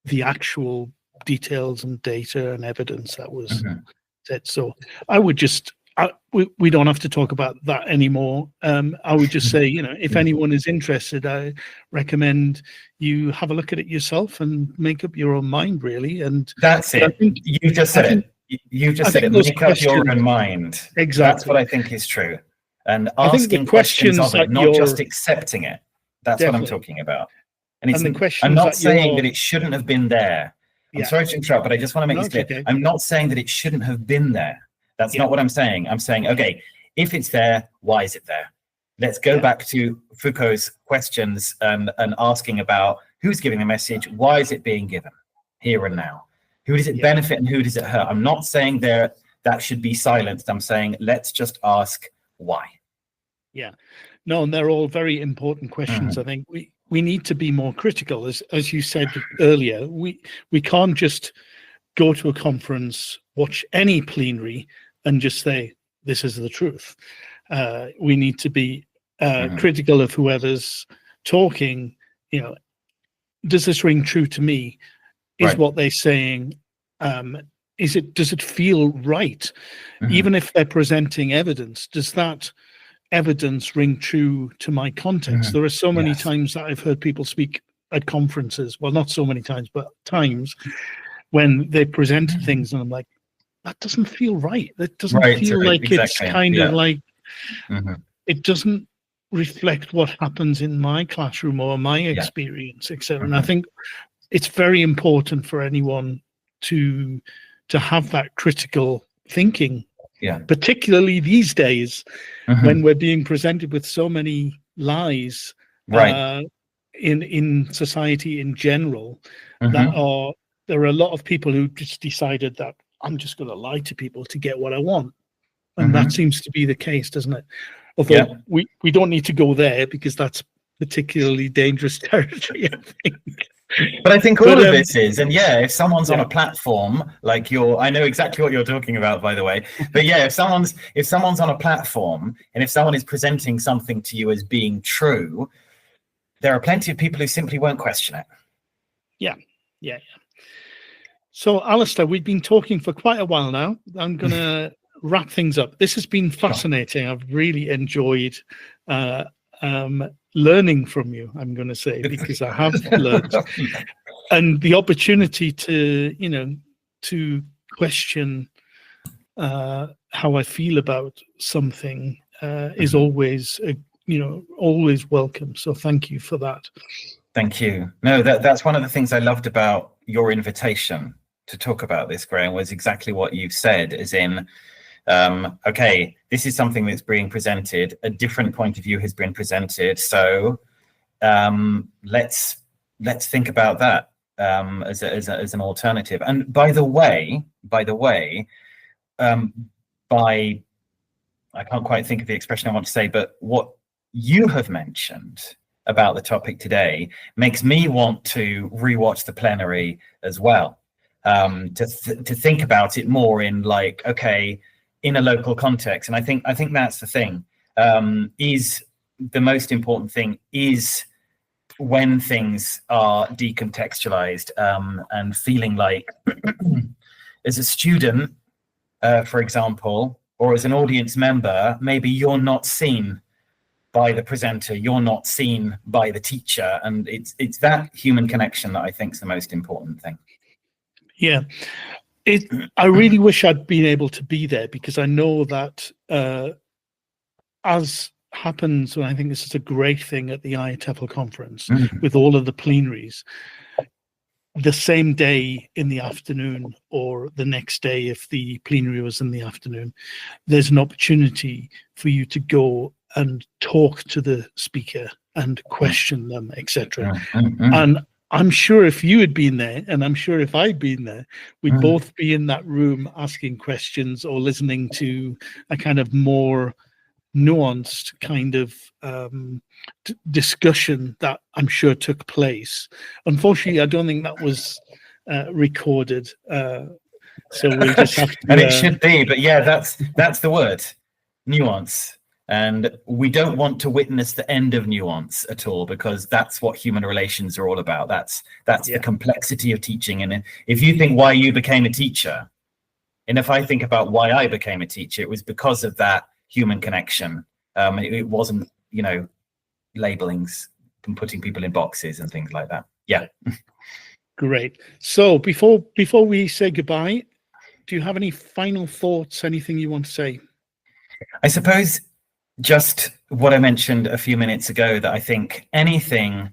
the actual details and data and evidence that was said. So I would just we don't have to talk about that anymore. I would just say, if anyone is interested, I recommend you have a look at it yourself and make up your own mind, really. And that's it. You just said it. You just said it. Make up your own mind. Exactly. That's what I think is true. And asking questions of it, not just accepting it. That's what I'm talking about. And I'm not saying that it shouldn't have been there. I'm sorry to interrupt, but I just want to make this clear. Okay. I'm not saying that it shouldn't have been there. That's not what I'm saying. I'm saying, okay, if it's there, why is it there? Let's go back to Foucault's questions and asking about who's giving the message, why is it being given here and now? Who does it benefit and who does it hurt? I'm not saying that should be silenced. I'm saying let's just ask why. Yeah. No, and they're all very important questions. I think we need to be more critical. As you said earlier, we can't just go to a conference, watch any plenary, and just say, this is the truth. We need to be critical of whoever's talking. Does this ring true to me? Is what they're saying, does it feel right? Even if they're presenting evidence, does that evidence ring true to my context? There are so many times that I've heard people speak at conferences, well, not so many times, but times when they presented things and I'm like, that doesn't feel right. That doesn't feel like it's kind of like, it doesn't reflect what happens in my classroom or my experience, etc. And I think it's very important for anyone to have that critical thinking, particularly these days when we're being presented with so many lies in society in general. There are a lot of people who just decided that I'm just going to lie to people to get what I want. And that seems to be the case, doesn't it? Although we don't need to go there because that's particularly dangerous territory, I think. But I think all of this is, and if someone's on a platform like I know exactly what you're talking about, by the way. But if someone's on a platform and if someone is presenting something to you as being true, there are plenty of people who simply won't question it. Yeah. So, Alistair, we've been talking for quite a while now. I'm going to wrap things up. This has been fascinating. I've really enjoyed learning from you, I'm going to say, because I have learned. And the opportunity to question how I feel about something is always, always welcome. So thank you for that. Thank you. No, that's one of the things I loved about your invitation to talk about this, Graham, was exactly what you've said, as in, okay, this is something that's being presented, a different point of view has been presented, so let's think about that. as an alternative. And by the way, I can't quite think of the expression I want to say, but what you have mentioned about the topic today makes me want to rewatch the plenary as well, to think about it more in like, okay, in a local context. And I think that's the thing. Is the most important thing is when things are decontextualized, and feeling like as a student, for example, or as an audience member, maybe you're not seen by the presenter, you're not seen by the teacher, and it's that human connection that I think is the most important thing. Yeah, I really wish I'd been able to be there, because I know that as happens, and I think this is a great thing at the IATEFL conference, with all of the plenaries, the same day in the afternoon or the next day, if the plenary was in the afternoon, there's an opportunity for you to go and talk to the speaker and question them, etc. And I'm sure if you had been there, and I'm sure if I'd been there, we'd both be in that room asking questions or listening to a kind of more nuanced kind of discussion that I'm sure took place. Unfortunately, I don't think that was recorded, so we'll just have to. And it should be, but yeah, that's the word, nuance. And we don't want to witness the end of nuance at all, because that's what human relations are all about. That's the complexity of teaching. And if you think why you became a teacher, and if I think about why I became a teacher, it was because of that human connection. It wasn't, labelings and putting people in boxes and things like that. Yeah. Great. So before we say goodbye, do you have any final thoughts, anything you want to say? I suppose just what I mentioned a few minutes ago, that I think anything,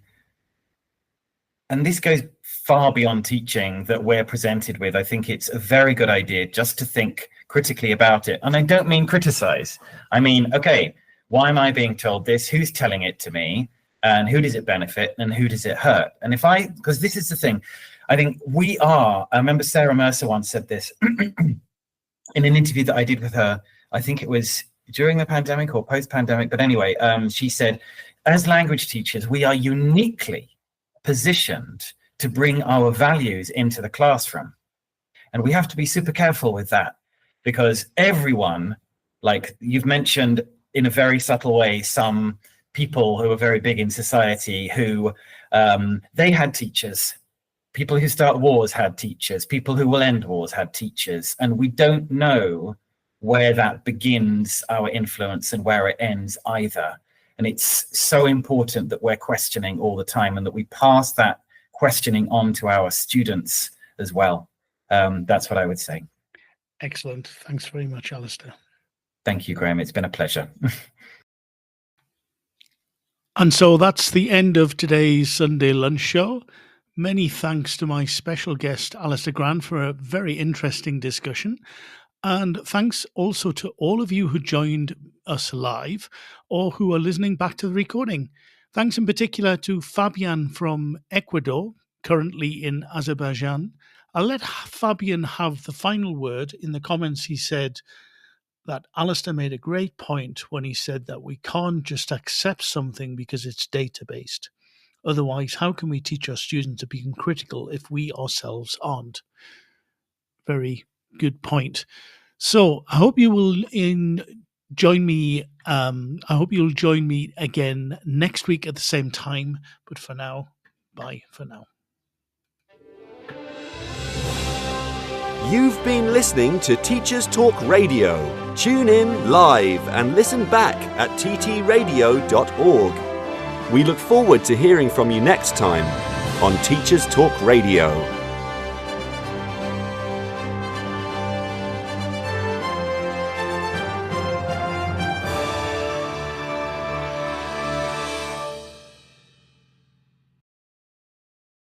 and this goes far beyond teaching, that we're presented with, I think it's a very good idea just to think critically about it. And I don't mean criticize. I mean, okay, why am I being told this? Who's telling it to me? And who does it benefit? And who does it hurt? And because this is the thing, I think I remember Sarah Mercer once said this in an interview that I did with her. I think it was during the pandemic or post-pandemic, but anyway, she said, as language teachers, we are uniquely positioned to bring our values into the classroom. And we have to be super careful with that, because everyone, like you've mentioned in a very subtle way, some people who are very big in society who they had teachers. People who start wars had teachers. People who will end wars had teachers. And we don't know where that begins, our influence, and where it ends either. And it's so important that we're questioning all the time, and that we pass that questioning on to our students as well. That's what I would say. Excellent. Thanks very much, Alistair. Thank you, Graham. It's been a pleasure. And so that's the end of today's Sunday Lunch Show. Many thanks to my special guest, Alistair Grant, for a very interesting discussion. And thanks also to all of you who joined us live or who are listening back to the recording. Thanks in particular to Fabian from Ecuador, currently in Azerbaijan. I'll let Fabian have the final word. In the comments, he said that Alistair made a great point when he said that we can't just accept something because it's data-based. Otherwise, how can we teach our students to be critical if we ourselves aren't? Very good point. So I hope you will join me. I hope you'll join me again next week at the same time. But for now, bye for now. You've been listening to Teachers Talk Radio. Tune in live and listen back at ttradio.org. We look forward to hearing from you next time on Teachers Talk Radio.